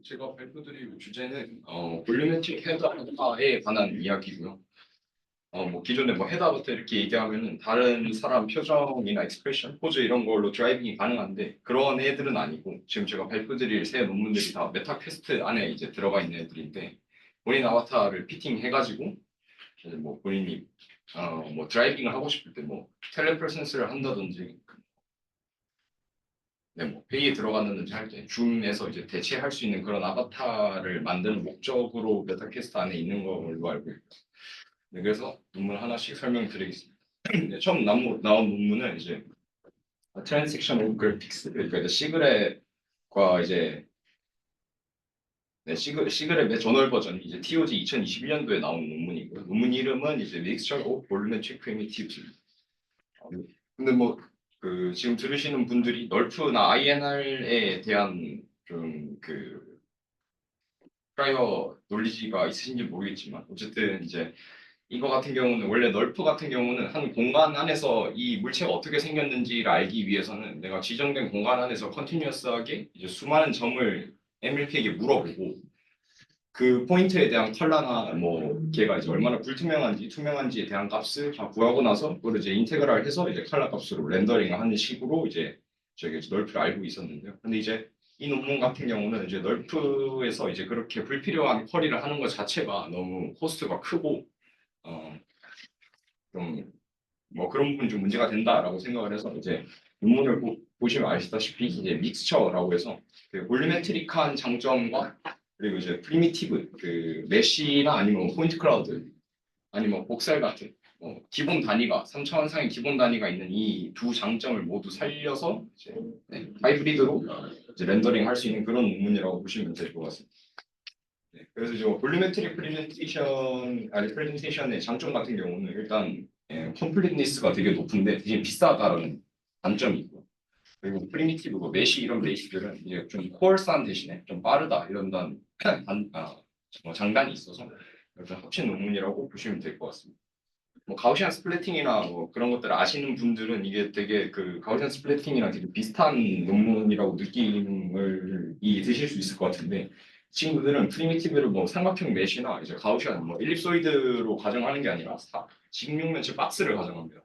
제가 발표드릴 주제는 볼륨메트릭 헤더에 관한 이야기고요. 뭐 기존에 뭐 헤더부터 이렇게 얘기하면은 다른 사람 표정이나 익스프레션, 포즈 이런 걸로 드라이빙이 가능한데 그런 애들은 아니고 지금 제가 발표드릴 세 논문들이 다 메타 퀘스트 안에 이제 들어가 있는 애들인데 본인 아바타를 피팅해가지고 이제 뭐 본인이 뭐 드라이빙을 하고 싶을 때 뭐 텔레프레센스를 한다든지 네, 뭐 회의에 들어갔는지 할 때 줌에서 이제 대체할 수 있는 그런 아바타를 만드는 목적으로 메타캐스트 안에 있는 걸로 알고 있고 네, 그래서 논문 하나씩 설명드리겠습니다. 네, 처음 나온 논문은 이제 트랜잭션 오브 그래픽스 그러니까 이제 시그렛과 이제 네, 시그렛의 저널 버전이 이제 TOG 2021년도에 나온 논문이고요. 논문 이름은 이제 Mixture of Volumetric Primitives. 근데 뭐 그 지금 들으시는 분들이 널프나 INR에 대한 좀 그 프라이어 논리지가 있으신지 모르겠지만 어쨌든 이제 이거 같은 경우는 원래 널프 같은 경우는 한 공간 안에서 이 물체가 어떻게 생겼는지를 알기 위해서는 내가 지정된 공간 안에서 컨티뉴어스하게 이제 수많은 점을 MLP에게 물어보고 그 포인트에 대한 컬러나 뭐 걔가 이제 얼마나 불투명한지 투명한지에 대한 값을 다 구하고 나서 그걸 이제 인테그랄 해서 이제 컬러 값으로 렌더링을 하는 식으로 이제 저기 널프를 알고 있었는데요. 근데 이제 이 논문 같은 경우는 이제 널프에서 이제 그렇게 불필요한 쿼리를 하는 것 자체가 너무 코스트가 크고 좀 뭐 그런 부분이 좀 문제가 된다라고 생각을 해서 이제 논문을 보시면 아시다시피 이제 믹스처라고 해서 그 볼리메트릭한 장점과 그리고 이제 프리미티브 그 메쉬나 아니면 포인트 클라우드 아니면 복셀 같은 기본 단위가 3차원상의 기본 단위가 있는 이 두 장점을 모두 살려서 이제 하이브리드로 이제 렌더링 할 수 있는 그런 논문이라고 보시면 될 것 같습니다. 네, 그래서 이제 볼리메트릭 프레젠테이션의 장점 같은 경우는 일단 컴플리트니스가 되게 높은데 되게 비싸다라는 단점이 있고 그리고 프리미티브, 뭐 메시 이런 베이스들은 이제 좀 코어스한 대신에 좀 빠르다 이런 장단이 있어서 이렇게 합친 논문이라고 보시면 될 것 같습니다. 뭐 가우시안 스플래팅이나 뭐 그런 것들을 아시는 분들은 이게 되게 그 가우시안 스플래팅이랑 되게 비슷한 논문이라고 느낌을 드실 수 있을 것 같은데 친구들은 프리미티브를 뭐 삼각형 메시나 이제 가우시안 뭐 일립소이드로 가정하는 게 아니라 직육면체 박스를 가정합니다.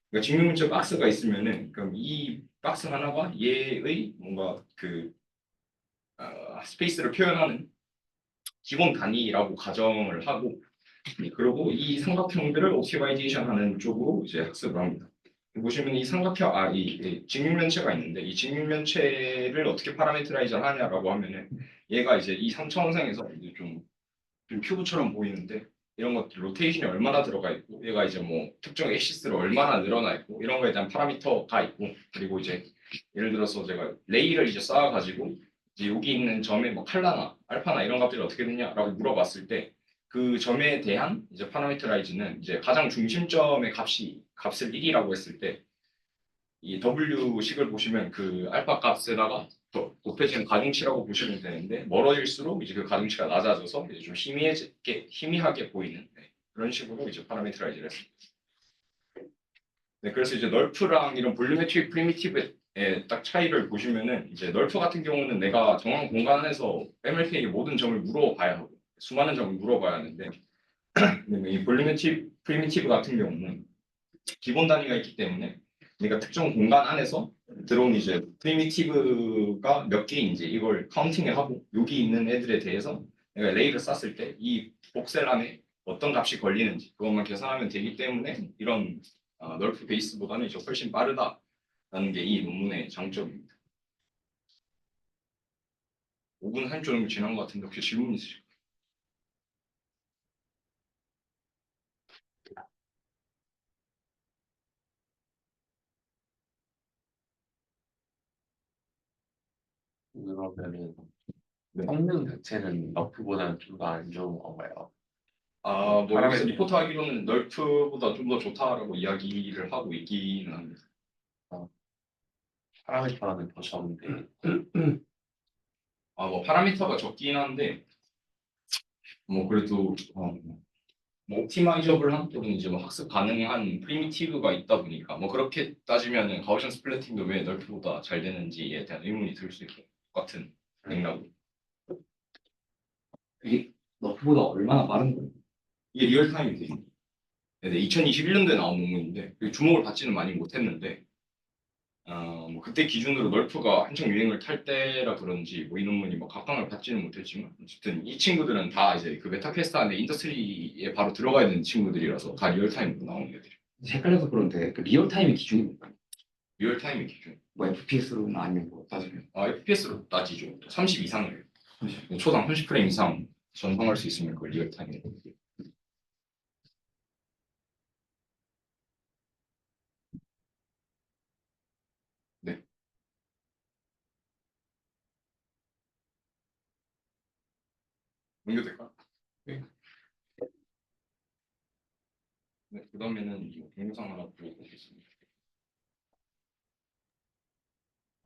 그러니까 직육면체 박스가 있으면은 그럼 이 박스 하나가 얘의 뭔가 그 스페이스를 표현하는 기본 단위라고 가정을 하고 그리고 이 삼각형들을 옵티마이제이션 하는 쪽으로 이제 학습을 합니다. 보시면 이 삼각형, 이 직육면체가 있는데 이 직육면체를 어떻게 파라메트라이즈 하냐라고 하면은 얘가 이제 이 3차원상에서 이제 좀 큐브처럼 보이는데 이런 것들 로테이션이 얼마나 들어가 있고 얘가 이제 뭐 특정 엑시스로 얼마나 늘어나 있고 이런 거에 대한 파라미터가 있고 그리고 이제 예를 들어서 제가 레이를 이제 쌓아가지고 이제 여기 있는 점의 뭐 칼라나 알파나 이런 값들이 어떻게 되냐라고 물어봤을 때 그 점에 대한 이제 파라미터라이즈는 이제 가장 중심점의 값을 1이라고 했을 때 이 W식을 보시면 그 알파 값에다가 더 곱해지는 가중치라고 보시면 되는데 멀어질수록 이제 그 가중치가 낮아져서 이제 좀 희미하게 보이는 그런 식으로 이제 파라미터라이즈를 했습니다. 네, 그래서 이제 널프랑 이런 볼륨메트릭 프리미티브의 딱 차이를 보시면은 이제 널프 같은 경우는 내가 정한 공간 안에서 MLK에게 모든 점을 물어봐야 하고 수많은 점을 물어봐야 하는데 이 볼륨메트릭 프리미티브 같은 경우는 기본 단위가 있기 때문에 그러니까 특정 공간 안에서 들어온 이제 프리미티브가 몇 개인지 이걸 카운팅을 하고 여기 있는 애들에 대해서 내가 레이를 쌌을 때 이 복셀 안에 어떤 값이 걸리는지 그것만 계산하면 되기 때문에 이런 널프 베이스보다는 이제 훨씬 빠르다라는 게 이 논문의 장점입니다. 5분 한 정도 지난 것 같은데 혹시 질문 있으실까요? 그러면은 네. 성능 자체는 너프보다는 좀 더 안 좋은 건가요? 뭐 여기서 파라메터. 리포트하기로는 널프보다 좀 더 좋다라고 이야기를 하고 있기는 합니다. 파라메터는 더 적은데 뭐 파라미터가 적긴 한데 뭐 그래도 뭐 옵티마이저블한 또는 이제 뭐 학습 가능한 프리미티브가 있다 보니까 뭐 그렇게 따지면은 가우시안 스플래팅도 왜 널프보다 잘 되는지에 대한 의문이 들 수 있고 같은 맥락으로 이게 너프보다 얼마나 빠른 거예요? 이게 리얼타임이 되죠. 네, 2021년도에 나온 논문인데 주목을 받지는 많이 못했는데 뭐 그때 기준으로 널프가 한창 유행을 탈 때라 그런지 뭐 이 논문이 뭐 각광을 받지는 못했지만 어쨌든 이 친구들은 다 이제 그 메타캐스트 안에 인더스트리에 바로 들어가야 되는 친구들이라서 다 리얼타임으로 나오는 애들이 헷갈려서 그런데 그 리얼타임의 기준이 뭘까요? 리얼타임의 기준 뭐 FPS로나 아니면 뭐 따지면 FPS로 따지죠. 30 이상을 초당 30프레임 이상 전송할 수 있으면 그걸 리얼타임이에요. 네. 연결될까? 네. 네, 그다음에는 동영상 하나 보여드리겠습니다.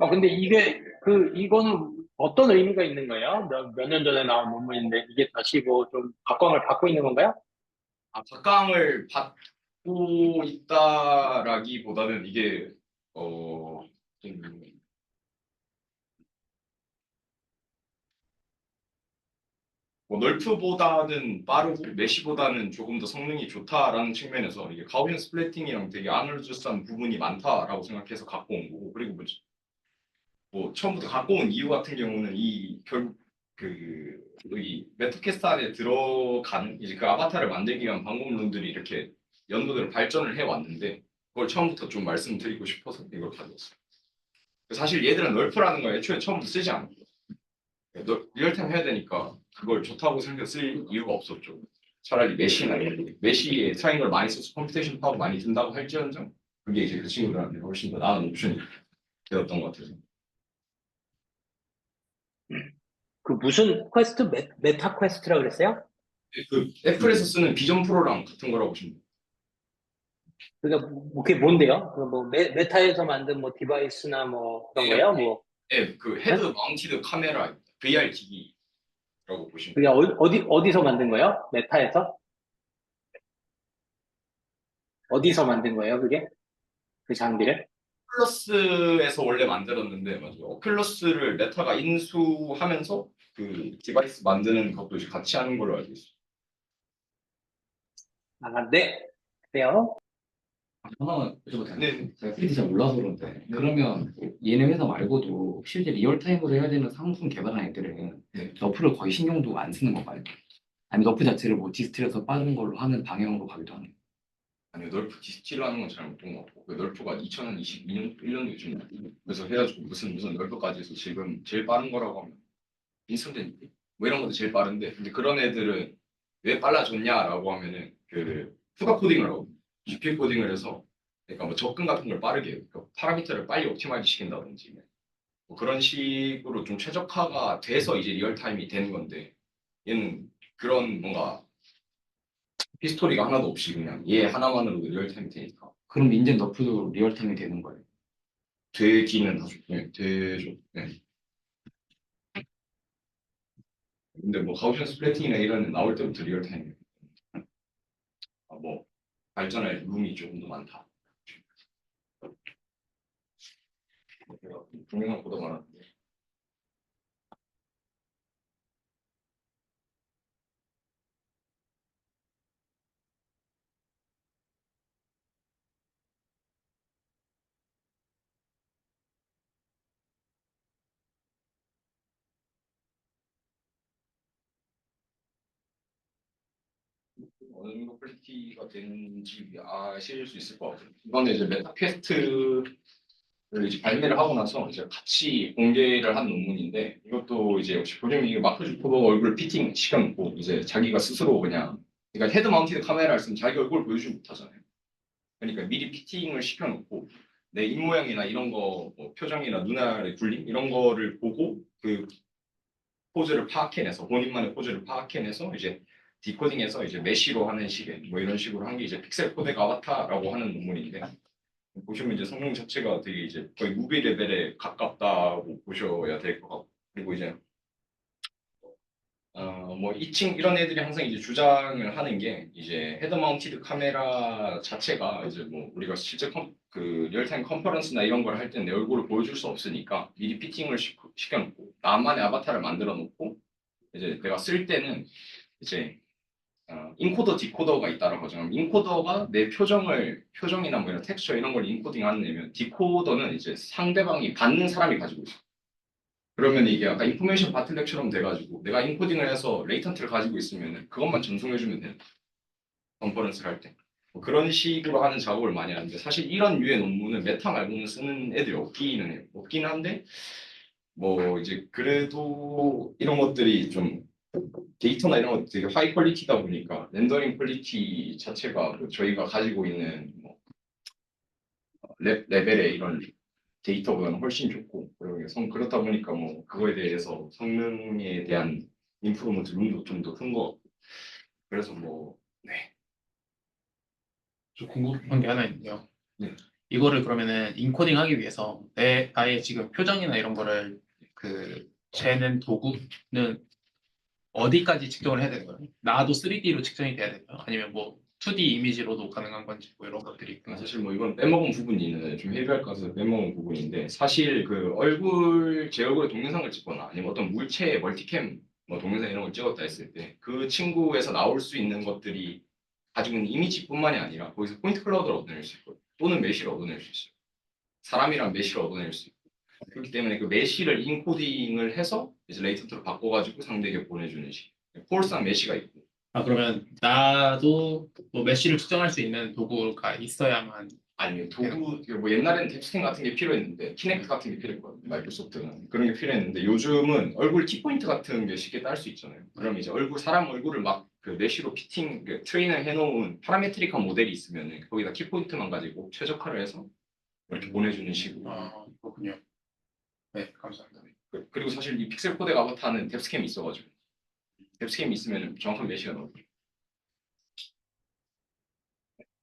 근데 이거는 어떤 의미가 있는 거예요? 몇 년 전에 나온 논문인데 이게 다시 뭐 좀 각광을 받고 있는 건가요? 각광을 받고 있다라기보다는 이게 좀 뭐 널프보다는 빠르고 메시보다는 조금 더 성능이 좋다라는 측면에서 이게 가우시안 스플래팅이랑 되게 아날로저스한 부분이 많다라고 생각해서 갖고 온 거고 그리고 뭐 처음부터 갖고 온 이유 같은 경우는 이 결국 이 메타캐스트 안에 들어가는 이제 그 아바타를 만들기 위한 방법론들이 이렇게 연구들을 발전을 해 왔는데 그걸 처음부터 좀 말씀드리고 싶어서 이걸 가져왔어요. 사실 얘들은 널프라는 걸 애초에 처음부터 쓰지 않았고 리얼타임 해야 되니까 그걸 좋다고 생각해서 쓸 이유가 없었죠. 차라리 메시나 메시에 트라이앵글 많이 써서 컴퓨테이션 파워 많이 든다고 할지언정 그게 이제 그 친구들한테 훨씬 더 나은 옵션이 되었던 것 같아서. 그 무슨 퀘스트 메타 퀘스트라 그랬어요? 그 애플에서 쓰는 비전 프로랑 같은 거라고 보시면 돼요. 그게 그게 뭔데요? 그뭐 메타에서 만든 뭐 디바이스나 뭐 그런 거예요? 뭐 네, 그 헤드 마운티드 카메라 VR 기기라고 보시면 그게 돼요. 어디서 만든 거예요? 메타에서? 어디서 만든 거예요? 그게 그 장비를? 오큘러스에서 원래 만들었는데 맞아요. 오큘러스를 메타가 인수하면서 그 디바이스 만드는 것도 이제 같이 하는 걸로 알고 있어요. 네. 그래요? 하나만 여쭤봐도 되나요? 네. 제가 필드 잘 몰라서 그런데 그러면 얘네 회사 말고도 실제 리얼타임으로 해야 되는 상품 개발하는 애들은 네. 너프를 거의 신경도 안 쓰는 건가요? 아니면 너프 자체를 뭐 디스틸해서 빠른 걸로 하는 방향으로 가기도 하나요? 아니요, 널프 디스틸 하는 건 잘 못 본 것 같고, 그 널프가 2022년, 1년도쯤 그래서 해가지고 무슨 널프까지 해서 지금 제일 빠른 거라고 하면 인스턴트 뭐 이런 것도 제일 빠른데, 근데 그런 애들은 왜 빨라졌냐라고 하면은 그 추가 코딩을 하고 GPU 코딩을 해서 그러니까 뭐 접근 같은 걸 빠르게 해요. 그러니까 파라미터를 빨리 옵티마이즈 시킨다든지 뭐 그런 식으로 좀 최적화가 돼서 이제 리얼타임이 되는 건데, 얘는 그런 뭔가 히스토리가 하나도 없이 그냥 얘 하나만으로 리얼타임이 되니까 그럼 인젠 너프도 리얼타임이 되는 거예요? 되기는 하죠. 네, 되죠. 네. 근데 뭐 가우시안 스플래팅이나 이런 애 나올 때부터 리얼타임이에요. 뭐 발전할 룸이 조금 더 많다. 제가 동영상 보다 말았는데 어느 정도 퀄리티가 되는지 아실 수 있을 것 같아요. 이번에 이제 메타 퀘스트를 이제 발매를 하고 나서 이제 같이 공개를 한 논문인데, 이것도 이제 역시 보시면 이게 마크 주커버가 얼굴 피팅 시켜놓고 이제 자기가 스스로 그냥, 그러니까 헤드 마운티드 카메라를 쓰면 자기 얼굴 보여주지 못하잖아요. 그러니까 미리 피팅을 시켜놓고 내 입모양이나 이런 거, 뭐 표정이나 눈알의 굴림 이런 거를 보고 그 포즈를 파악해내서 본인만의 포즈를 파악해내서 이제 디코딩해서 이제 메쉬로 하는 식의 뭐 이런 식으로 한 게 이제 픽셀 코덱 아바타라고 하는 논문인데, 보시면 이제 성능 자체가 되게 이제 거의 무비 레벨에 가깝다고 보셔야 될 것 같고, 그리고 이제 뭐 이칭 이런 애들이 항상 이제 주장을 하는 게 이제 헤드 마운티드 카메라 자체가 이제 뭐 우리가 실제 그 리얼타임 컨퍼런스나 이런 걸 할 때는 내 얼굴을 보여줄 수 없으니까 미리 피팅을 시켜놓고 나만의 아바타를 만들어 놓고 이제 내가 쓸 때는 이제 인코더 디코더가 있다라고 하죠. 인코더가 내 표정이나 뭐 이런 텍스처 이런 걸 인코딩하는 애면, 디코더는 이제 상대방이 받는 사람이 가지고 있어. 그러면 이게 약간 인포메이션 바틀렉처럼 돼가지고 내가 인코딩을 해서 레이턴트를 가지고 있으면 그것만 전송해주면 되는 컨퍼런스를 할 때. 뭐 그런 식으로 하는 작업을 많이 하는데, 사실 이런 유의 논문은 메타 말고는 쓰는 애들이 없기는 해요. 없긴 한데 뭐 이제 그래도 이런 것들이 좀 데이터나 이런 것도 되게 하이 퀄리티다 보니까 렌더링 퀄리티 자체가 그 저희가 가지고 있는 뭐 레벨의 이런 데이터보다는 훨씬 좋고, 그리고 그렇다 보니까 뭐 그거에 대해서 성능에 대한 임프루먼트 룸도 좀 더 큰 거 같고, 그래서 뭐 네. 좀 궁금한 게 하나 있는데요. 네. 이거를 그러면은 인코딩 하기 위해서 내 나의 지금 표정이나 이런 거를 그 재는 도구는 어디까지 측정을 해야 되는 거예요? 나도 3D로 측정이 돼야 되나요? 아니면 뭐 2D 이미지로도 가능한 건지 뭐 이런 것들이 있구나. 사실 뭐 이건 빼먹은 부분이 있는데 좀 헤비할 것 같아서 빼먹은 부분인데, 사실 그 제 얼굴에 동영상을 찍거나 아니면 어떤 물체의 멀티캠 뭐 동영상 이런 걸 찍었다 했을 때 그 친구에서 나올 수 있는 것들이 가지고 있는 이미지뿐만이 아니라 거기서 포인트 클라우드를 얻어낼 수 있고 또는 메쉬를 얻어낼 수 있어요. 사람이랑 메쉬를 얻어낼 수 있고, 그렇기 때문에 그 메쉬를 인코딩을 해서 이제 레이턴트로 바꿔가지고 상대에게 보내주는 식. 폴스한 메쉬가 있고. 아 그러면 나도 뭐 메쉬를 측정할 수 있는 도구가 있어야만. 아니면 도구, 뭐 옛날에는 탭스캔 같은 게 필요했는데 키넥트 같은 게 필요했거든요. 마이크로소프트는 그런 게 필요했는데, 요즘은 얼굴 키포인트 같은 게 쉽게 딸 수 있잖아요. 그럼 이제 사람 얼굴을 막 그 메쉬로 피팅, 그 트레이닝 해놓은 파라메트릭한 모델이 있으면 거기다 키포인트만 가지고 최적화를 해서 이렇게 보내주는 식으로. 아 그렇군요. 네 감사합니다. 그리고 사실 이 픽셀 코덱 아바타는 탭스캠이 있어가지고 탭스캠이 있으면 정확한 메쉬가 나오고,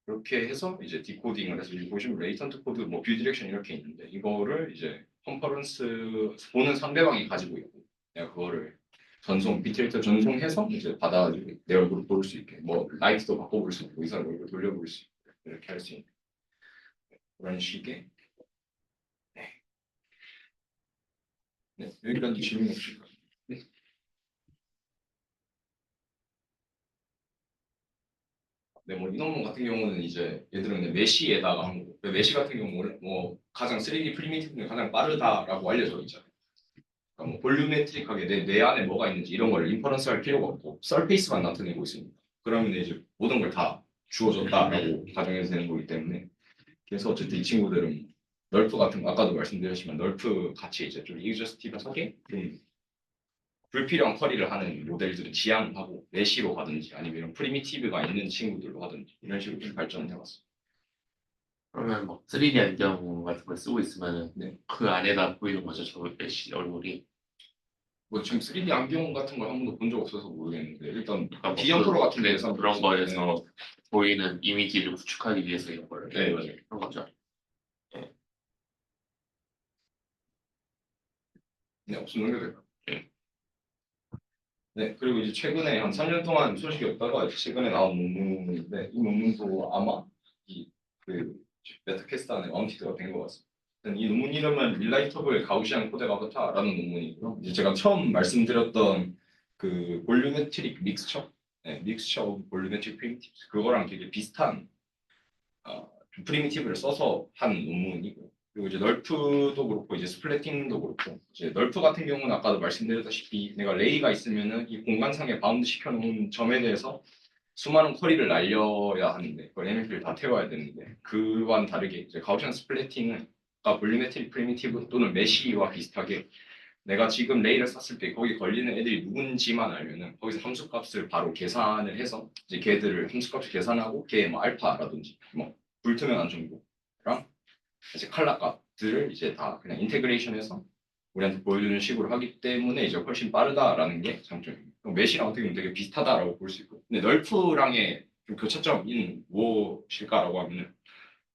그렇게 해서 이제 디코딩을 해서 여기 보시면 레이턴트 코드, 뭐 뷰 디렉션 이렇게 있는데, 이거를 이제 컨퍼런스 보는 상대방이 가지고 있고 내가 그거를 비트레이터 전송해서 이제 받아가지고 내 얼굴을 볼 수 있게, 뭐 라이트도 바꿔볼 수 있고 이 사람 얼굴 돌려볼 수 있고 이렇게 할 수 있는 그런 식의. 네. 네, 여기까지 질문 없을까요? 네, 뭐 이 논문 같은 경우는 이제 예를 들어 그냥 메시에다가 한 거고, 메시 같은 경우는 뭐 가장 3D 프리미티브 중에 가장 빠르다라고 알려져 있잖아요. 그러니까 뭐 볼륨메트릭하게 내 안에 뭐가 있는지 이런 걸 인퍼런스 할 필요가 없고 서페이스만 나타내고 있습니다. 그러면 이제 모든 걸 다 주어졌다라고 가정해도 되는 거기 때문에 그래서 어쨌든 이 친구들은 널프 같은 거 아까도 말씀드렸지만 널프 같이 이제 좀 이그저스티브하게 좀 불필요한 커리를 하는 모델들은 지향하고 메시로 가든지 아니면 이런 프리미티브가 있는 친구들로 하든지 이런 식으로 좀 발전을 해봤어요. 그러면 뭐 3D 안경 같은 걸 쓰고 있으면 네. 그 안에다 보이는 거죠, 저 메시 얼굴이. 뭐 지금 3D 안경 같은 걸 한 번도 본 적 없어서 모르겠는데 일단 그러니까 뭐 비전 프로 같은 데서 그런 거에서 보이는 이미지를 구축하기 위해서 이런 걸 네, 맞아요. 그런 거죠. 네, 없으면 넘겨도 될까요? 네. 네, 그리고 이제 최근에 한 3년 동안 소식이 없다가 이제 최근에 나온 논문인데 이 논문도 아마 이그 메타캐스트 안에 마운티드가 된 것 같습니다. 일단 이 논문 이름은 릴라이터블 가우시안 코덱 아바타라는 논문이고요. 이제 제가 처음 말씀드렸던 그 볼륨메트릭 믹스처, 네, 믹스처 오브 볼륨메트릭 프리미티브 그거랑 되게 비슷한 좀 프리미티브를 써서 한 논문이고 그리고 이제 널프도 그렇고 이제 스플래팅도 그렇고 이제 널프 같은 경우는 아까도 말씀드렸다시피 내가 레이가 있으면은 이 공간상에 바운드 시켜놓은 점에 대해서 수많은 쿼리를 날려야 하는데 그걸 MF를 다 태워야 되는데 그와는 다르게 이제 가우시안 스플래팅은 아까 볼륨메트릭 프리미티브 또는 메시와 비슷하게 내가 지금 레이를 쐈을 때 거기 걸리는 애들이 누군지만 알면은 거기서 함수값을 바로 계산을 해서 이제 걔들을 함수값을 계산하고 걔의 뭐 알파라든지 뭐 불투명한 정보랑 이제 칼라 값들을 이제 다 그냥 인테그레이션해서 우리한테 보여주는 식으로 하기 때문에 이제 훨씬 빠르다라는 게 장점입니다. 메시랑 어떻게 보면 되게 비슷하다라고 볼 수 있고 근데 널프랑의 좀 교차점인 무엇일까라고 하면은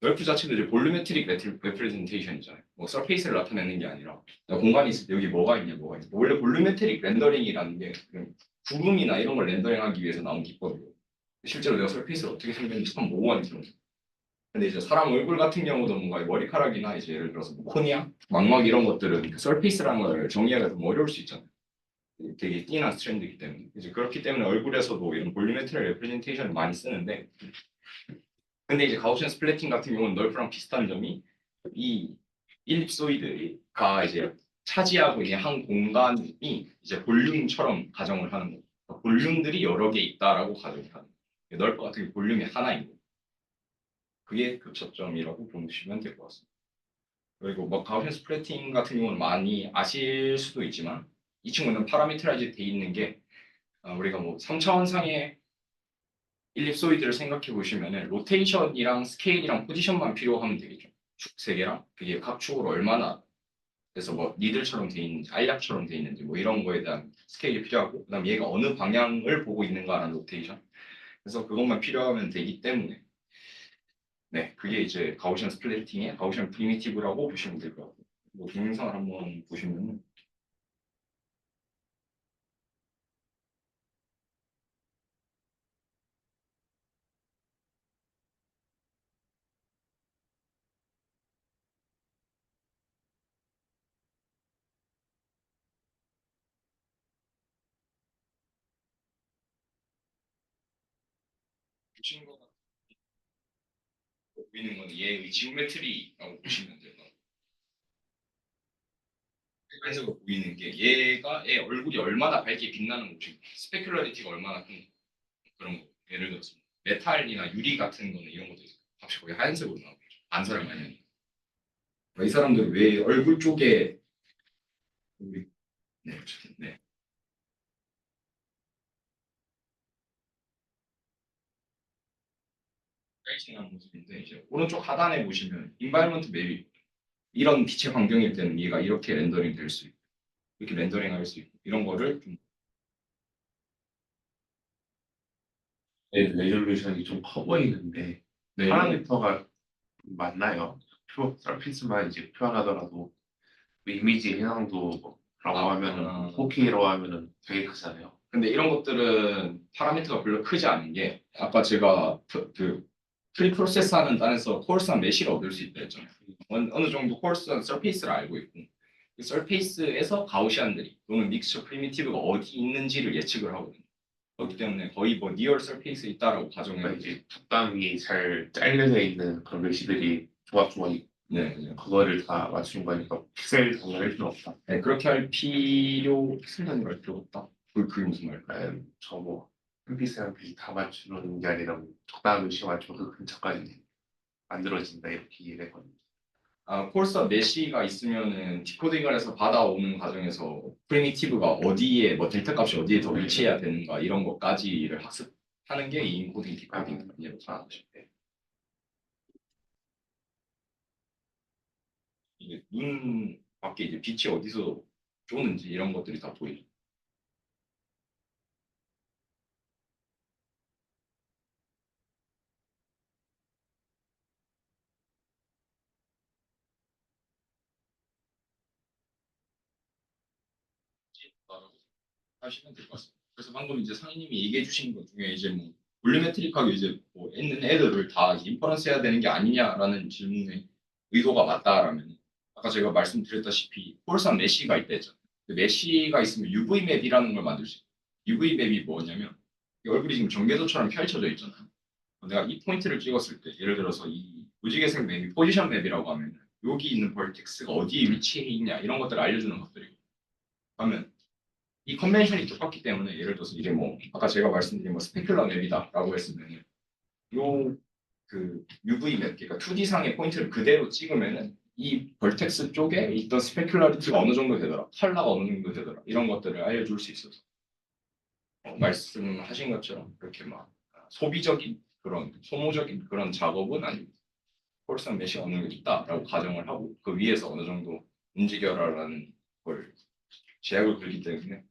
널프 자체도 이제 볼루메트릭 레프레젠테이션이잖아요. 뭐 서페이스를 나타내는 게 아니라 공간이 있을 때 여기 뭐가 있냐 뭐가 있냐. 원래 볼루메트릭 렌더링이라는 게 구름이나 이런 걸 렌더링하기 위해서 나온 기법이고 실제로 내가 서페이스를 어떻게 생겼는지 참 모호한 기록. 근데 이제 사람 얼굴 같은 경우도 뭔가 머리카락이나 이제 예를 들어서 뭐 코니아, 망막 이런 것들은 그 서페이스라는 걸 정의하기가 좀 어려울 수 있잖아요. 되게 띵한 스트랜드이기 때문에 이제 그렇기 때문에 얼굴에서도 이런 볼루메트릭 레프레젠테이션을 많이 쓰는데 근데 이제 가우시안 스플래팅 같은 경우는 널프랑 비슷한 점이 이 일립소이드가 이제 차지하고 있는 한 공간이 이제 볼륨처럼 가정을 하는 거예요. 그러니까 볼륨들이 여러 개 있다라고 가정을 하는 거예요. 널프 같은 게 볼륨이 하나인 거예요. 그게 교차점이라고 보시면 될 것 같습니다. 그리고 뭐 가우시안 스플래팅 같은 경우는 많이 아실 수도 있지만 이 친구는 파라미터라이즈 돼 있는 게 우리가 뭐 3차원상의 일립소이드를 생각해 보시면은 로테이션이랑 스케일이랑 포지션만 필요하면 되겠죠. 축 세 개랑 그게 각 축으로 얼마나 그래서 뭐 니들처럼 돼 있는지 알약처럼 돼 있는지 뭐 이런 거에 대한 스케일이 필요하고 그다음 얘가 어느 방향을 보고 있는가라는 로테이션. 그래서 그것만 필요하면 되기 때문에 네 그게 이제 가우시안 스플래팅의 가우시안 프리미티브라고 보시면 될 것 같고 뭐 동영상을 한번 보시면은 이 친구가 보이는 거는 얘의 지오메트리라고 보시면 돼요. 객관적으로 보이는 게 얘가 얘 얼굴이 얼마나 밝게 빛나는 곳이 스페큘러리티가 얼마나 큰 그런 거 예를 들어서 메탈이나 유리 같은 거는 이런 것도 값이 거의 하얀색으로 나오죠 반사를 많이 하니까 이 사람들은 왜 얼굴 쪽에 우리 네, 어쨌든, 네. 깔끔한 모습인데 이제 오른쪽 하단에 보시면 인바이먼트 맵이 이런 빛의 환경일 때는 얘가 이렇게 렌더링 될 수 있고 이렇게 렌더링 할 수 있고 이런 거를 좀 레졸루션이 좀 커 보이는데 네, 파라미터가 맞나요? 서피스만 이제 표현하더라도 그 이미지 해상도라고 하면은 4K라고 하면은 되게 크잖아요. 근데 이런 것들은 파라미터가 별로 크지 않은 게 아까 제가 그 프리 프로세스 하는 단에서 코어스한 메시를 얻을 수 있다 했잖아요. 어느 정도 코어스한 서페이스를 알고 있고 그 서페이스에서 가우시안들이 또는 믹스처 프리미티브가 어디 있는지를 예측을 하거든요. 그렇기 때문에 거의 뭐 니얼 서페이스에 있다라고 그러니까 가정해요. 이제 북방이 잘 잘려져 있는 그런 메시들이 조각조각 네, 네. 그거를 다 맞춘 거니까 픽셀 단위를 할 필요 없다. 네, 그렇게 할 필요 생각이 할 필요 없다. 그게 무슨 말일까요? 저뭐 한 피스 한 피스 다 맞추는 게 아니라 뭐 적당한 위치에 맞추면 그 근처까지 만들어진다 이렇게 이해를 했거든요. 콜사 메시가 있으면은 디코딩을 해서 받아오는 과정에서 프리미티브가 어디에 뭐 델타 값이 어디에 더 위치해야 되는가 이런 것까지를 학습하는 게 이 인코딩 디코딩이라고 생각하시면 돼요. 이게 눈 밖에 이제 빛이 어디서 쪼는지 이런 것들이 다 보이죠. 하시면 될 것 같습니다. 그래서 방금 이제 상희님이 얘기해 주신 것 중에 이제 뭐 볼륨메트릭하게 이제 뭐 있는 애들을 다 인퍼런스 해야 되는 게 아니냐라는 질문에 의도가 맞다라면 아까 제가 말씀드렸다시피 폴산 메시가 있다 했잖아요. 그 메시가 있으면 UV 맵이라는 걸 만들 수 있어요. UV 맵이 뭐냐면 이 얼굴이 지금 전개도처럼 펼쳐져 있잖아요. 내가 이 포인트를 찍었을 때 예를 들어서 이 무지개색 맵이 포지션 맵이라고 하면 여기 있는 벌텍스가 어디에 위치해 있냐 이런 것들을 알려주는 것들이고 그러면 이 컨벤션이 똑같기 때문에 예를 들어서 이게 뭐 아까 제가 말씀드린 뭐 스페큘러 맵이다라고 했으면 요 그 UV 맵 그러니까 2D상의 포인트를 그대로 찍으면은 이 벌텍스 쪽에 있던 스페큘러리티가 어느 정도 되더라 컬러가 어느 정도 되더라 이런 것들을 알려줄 수 있어서 말씀하신 것처럼 그렇게 막 소비적인 그런 소모적인 그런 작업은 아닙니다. 폴산 메시 어느 정도 있다라고 가정을 하고 그 위에서 어느 정도 움직여라라는 걸 제약을 걸기 때문에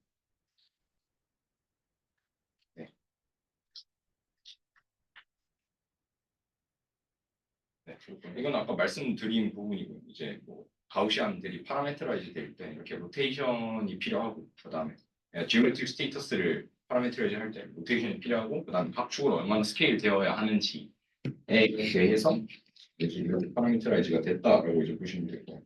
네, 이건 아까 말씀드린 부분이고 이제 뭐 가우시안들이 파라메트라이즈 될 때 이렇게 로테이션이 필요하고 그다음에 지오메트릭 스테이터스를 파라메트라이즈 할 때 로테이션이 필요하고 그다음에 각 축으로 얼마나 스케일 되어야 하는지에 대해서 이제 이렇게 파라메트라이즈가 됐다라고 이제 보시면 되고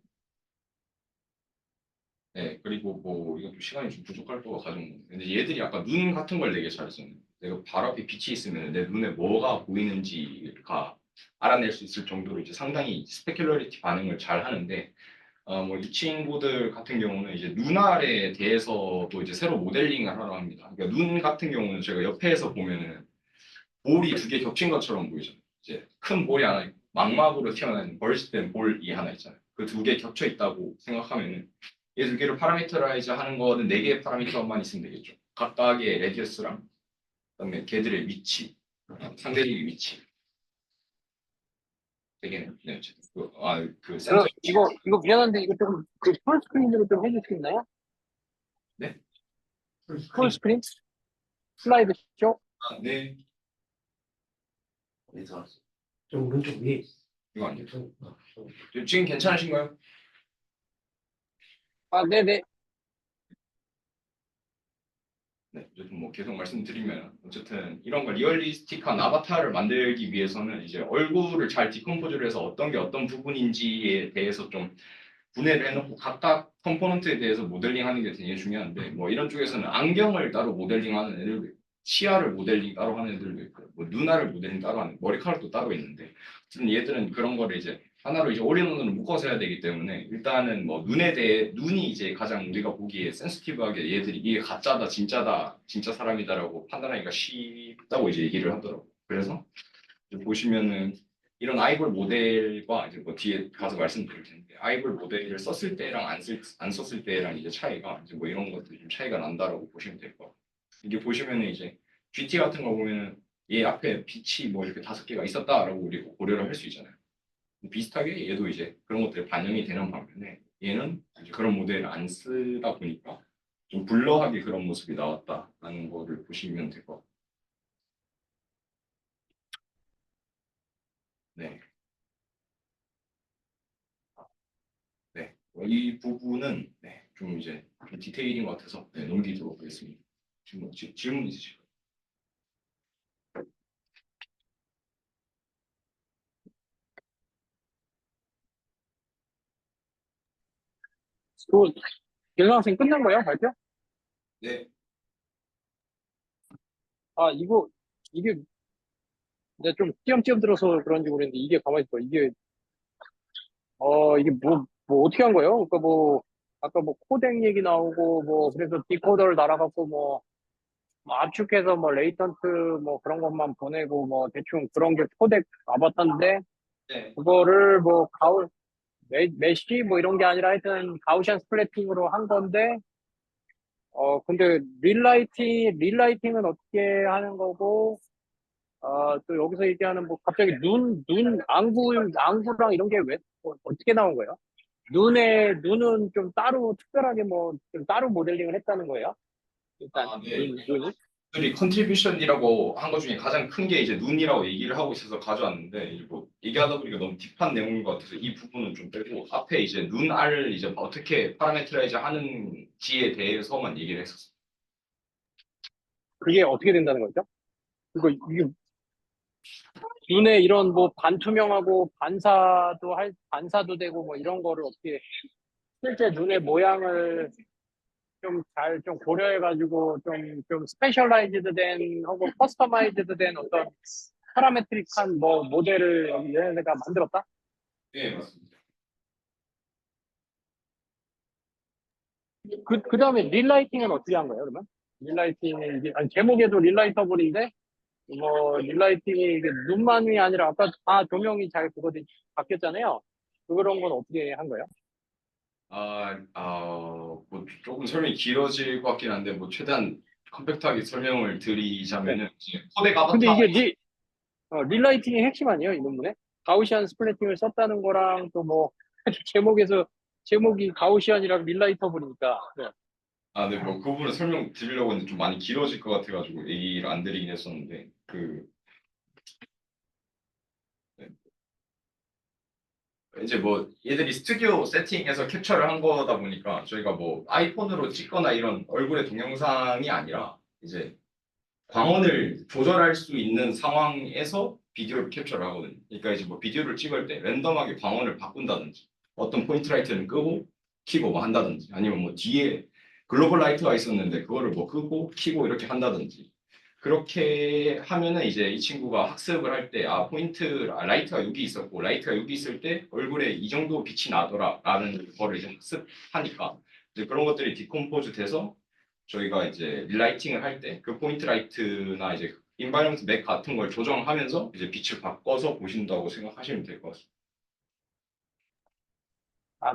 네 그리고 뭐 이것도 시간이 좀 부족할 거가 가정 건데 근데 얘들이 아까 눈 같은 걸 되게 잘했었는데 내가 발 앞에 빛이 있으면 내 눈에 뭐가 보이는지가 알아낼 수 있을 정도로 이제 상당히 스페큘러리티 반응을 잘 하는데 뭐 이 친구들 같은 경우는 이제 눈알에 대해서도 이제 새로 모델링을 하러 합니다. 그러니까 눈 같은 경우는 제가 옆에서 보면은 볼이 두 개 겹친 것처럼 보이잖아요. 이제 큰 볼이 하나 있고 망막으로 튀어나온 벌스된 볼이 하나 있잖아요. 그 두 개 겹쳐 있다고 생각하면은 이 두 개를 파라미터라이즈 하는 거는 네 개의 파라미터만 있으면 되겠죠. 각각의 레디어스랑 그다음에 걔들의 위치, 상대적인 위치. 되게 네, 그 센터 이거 미안한데 이거 좀 그 풀스크린으로 좀 해줄 수 있나요? 네? 풀스크린? 슬라이드 쇼? 네 그래서 저 오른쪽 위에 있어. 이거 아니에요. 어. 지금 괜찮으신가요? 네네. 네, 어쨌든 뭐 계속 말씀드리면 어쨌든 이런 걸 리얼리스틱한 아바타를 만들기 위해서는 이제 얼굴을 잘 디컴포즈를 해서 어떤 게 어떤 부분인지에 대해서 좀 분해를 해놓고 각각 컴포넌트에 대해서 모델링하는 게 되게 중요한데 뭐 이런 쪽에서는 안경을 따로 모델링하는 애들도 있고 치아를 모델링 따로 하는 애들도 있고 뭐 눈알을 모델링 따로 하는 머리카락도 따로 있는데 어쨌든 얘들은 그런 거를 이제 하나로 이제 올인원으로 묶어서 해야 되기 때문에 일단은 뭐 눈에 대해 눈이 이제 가장 우리가 보기에 센시티브하게 얘들이 이게 가짜다 진짜다 진짜 사람이다라고 판단하기가 쉽다고 이제 얘기를 하더라고. 그래서 이제 보시면은 이런 아이볼 모델과 이제 뭐 뒤에 가서 말씀드릴 텐데 아이볼 모델을 썼을 때랑 안 썼을 때랑 이제 차이가 이제 뭐 이런 것들이 좀 차이가 난다라고 보시면 될 것 같아요. 이게 보시면은 이제 GT 같은 거 보면은 얘 앞에 빛이 뭐 이렇게 5개가 있었다라고 우리 고려를 할 수 있잖아요. 비슷하게 얘도 이제 그런 것들이 반영이 되는 반면에 얘는 이제 그런 모델을 안 쓰다 보니까 좀 블러하게 그런 모습이 나왔다라는 거를 보시면 될 것 같아요. 네. 네. 이 부분은 네, 좀 이제 좀 디테일인 것 같아서 네, 넘기도록 하겠습니다. 질문 있으실까요? 또 교장학생 끝난 거예요 발표? 네. 아, 이게, 내가 좀 띄엄띄엄 들어서 그런지 모르겠는데, 이게 가만히 있어. 이게 어떻게 한 거예요? 그러니까 아까 코덱 얘기 나오고, 그래서 디코더를 달아갖고, 압축해서 레이턴트 그런 것만 보내고, 대충 그런 게 코덱 아바타인데, 네. 그거를 메쉬 이런 게 아니라 하여튼 가우시안 스플래팅으로 한 건데, 근데 릴라이팅은 어떻게 하는 거고, 또 여기서 얘기하는 갑자기 앙구랑 이런 게 왜, 어떻게 나온 거예요? 눈은 좀 따로, 특별하게 좀 따로 모델링을 했다는 거예요? 일단, 네. 눈이? 들이 컨트리뷰션이라고 한 것 중에 가장 큰 게 이제 눈이라고 얘기를 하고 있어서 가져왔는데 이제 얘기하다 보니까 너무 딥한 내용인 것 같아서 이 부분은 좀 빼고 앞에 이제 눈알을 이제 어떻게 파라메트라이즈 하는지에 대해서만 얘기를 했었어요. 그게 어떻게 된다는 거죠? 이게 눈에 이런 반투명하고 반사도 되고 이런 거를 어떻게 실제 눈의 모양을 좀 고려해가지고 좀 스페셜라이즈드 된 혹은 커스터마이즈드 된 어떤 파라메트릭한 모델을 얘네가 만들었다? 네, 맞습니다. 그 다음에 릴라이팅은 어떻게 한 거예요, 그러면? 릴라이팅이 아니, 제목에도 릴라이터블인데, 릴라이팅이 이게 눈만이 아니라 아까 다 조명이 잘 바뀌었잖아요. 그런 건 어떻게 한 거예요? 조금 설명이 길어질 것 같긴 한데 최대한 컴팩트하게 설명을 드리자면은 이제 코덱 근데 아바타 이게 릴라이팅의 핵심 아니에요, 이 논문에? 가우시안 스플래팅을 썼다는 거랑 또 제목이 가우시안이랑 릴라이터블이니까. 네. 네, 그 부분을 설명드리려고 했는데 좀 많이 길어질 것 같아가지고 얘기를 안 드리긴 했었는데 네. 이제 얘들이 스튜디오 세팅에서 캡처를 한 거다 보니까 저희가 아이폰으로 찍거나 이런 얼굴의 동영상이 아니라 이제 광원을 조절할 수 있는 상황에서 비디오를 캡처를 하거든요. 그러니까 이제 비디오를 찍을 때 랜덤하게 광원을 바꾼다든지 어떤 포인트 라이트는 끄고 키고 한다든지 아니면 뒤에 글로벌 라이트가 있었는데 그거를 끄고 키고 이렇게 한다든지 그렇게 하면은 이제 이 친구가 학습을 할 때 라이트가 여기 있었고 라이트가 여기 있을 때 얼굴에 이 정도 빛이 나더라라는 거를 이제 학습하니까 이제 그런 것들이 디컴포즈 돼서 저희가 이제 릴라이팅을 할 때 그 포인트 라이트나 이제 인바이런먼트 맥 같은 걸 조정하면서 이제 빛을 바꿔서 보신다고 생각하시면 될 것 같습니다.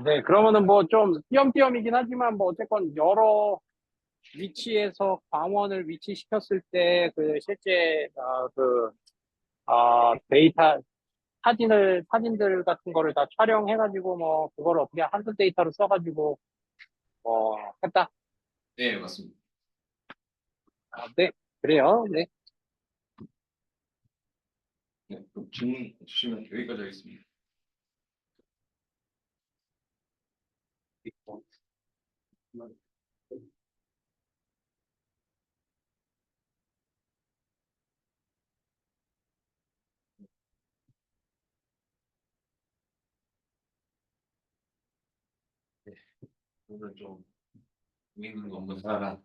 네. 그러면은 좀 띄엄띄엄이긴 하지만 어쨌건 여러 위치에서 광원을 위치시켰을 때 실제 데이터 사진들 같은 거를 다 촬영해가지고 그거를 어떻게 한두 데이터로 써가지고 했다. 네, 맞습니다. 네. 그래요. 네. 네, 그럼 질문 주시면 여기까지 하겠습니다. 오늘 좀 재밌는 논문 하나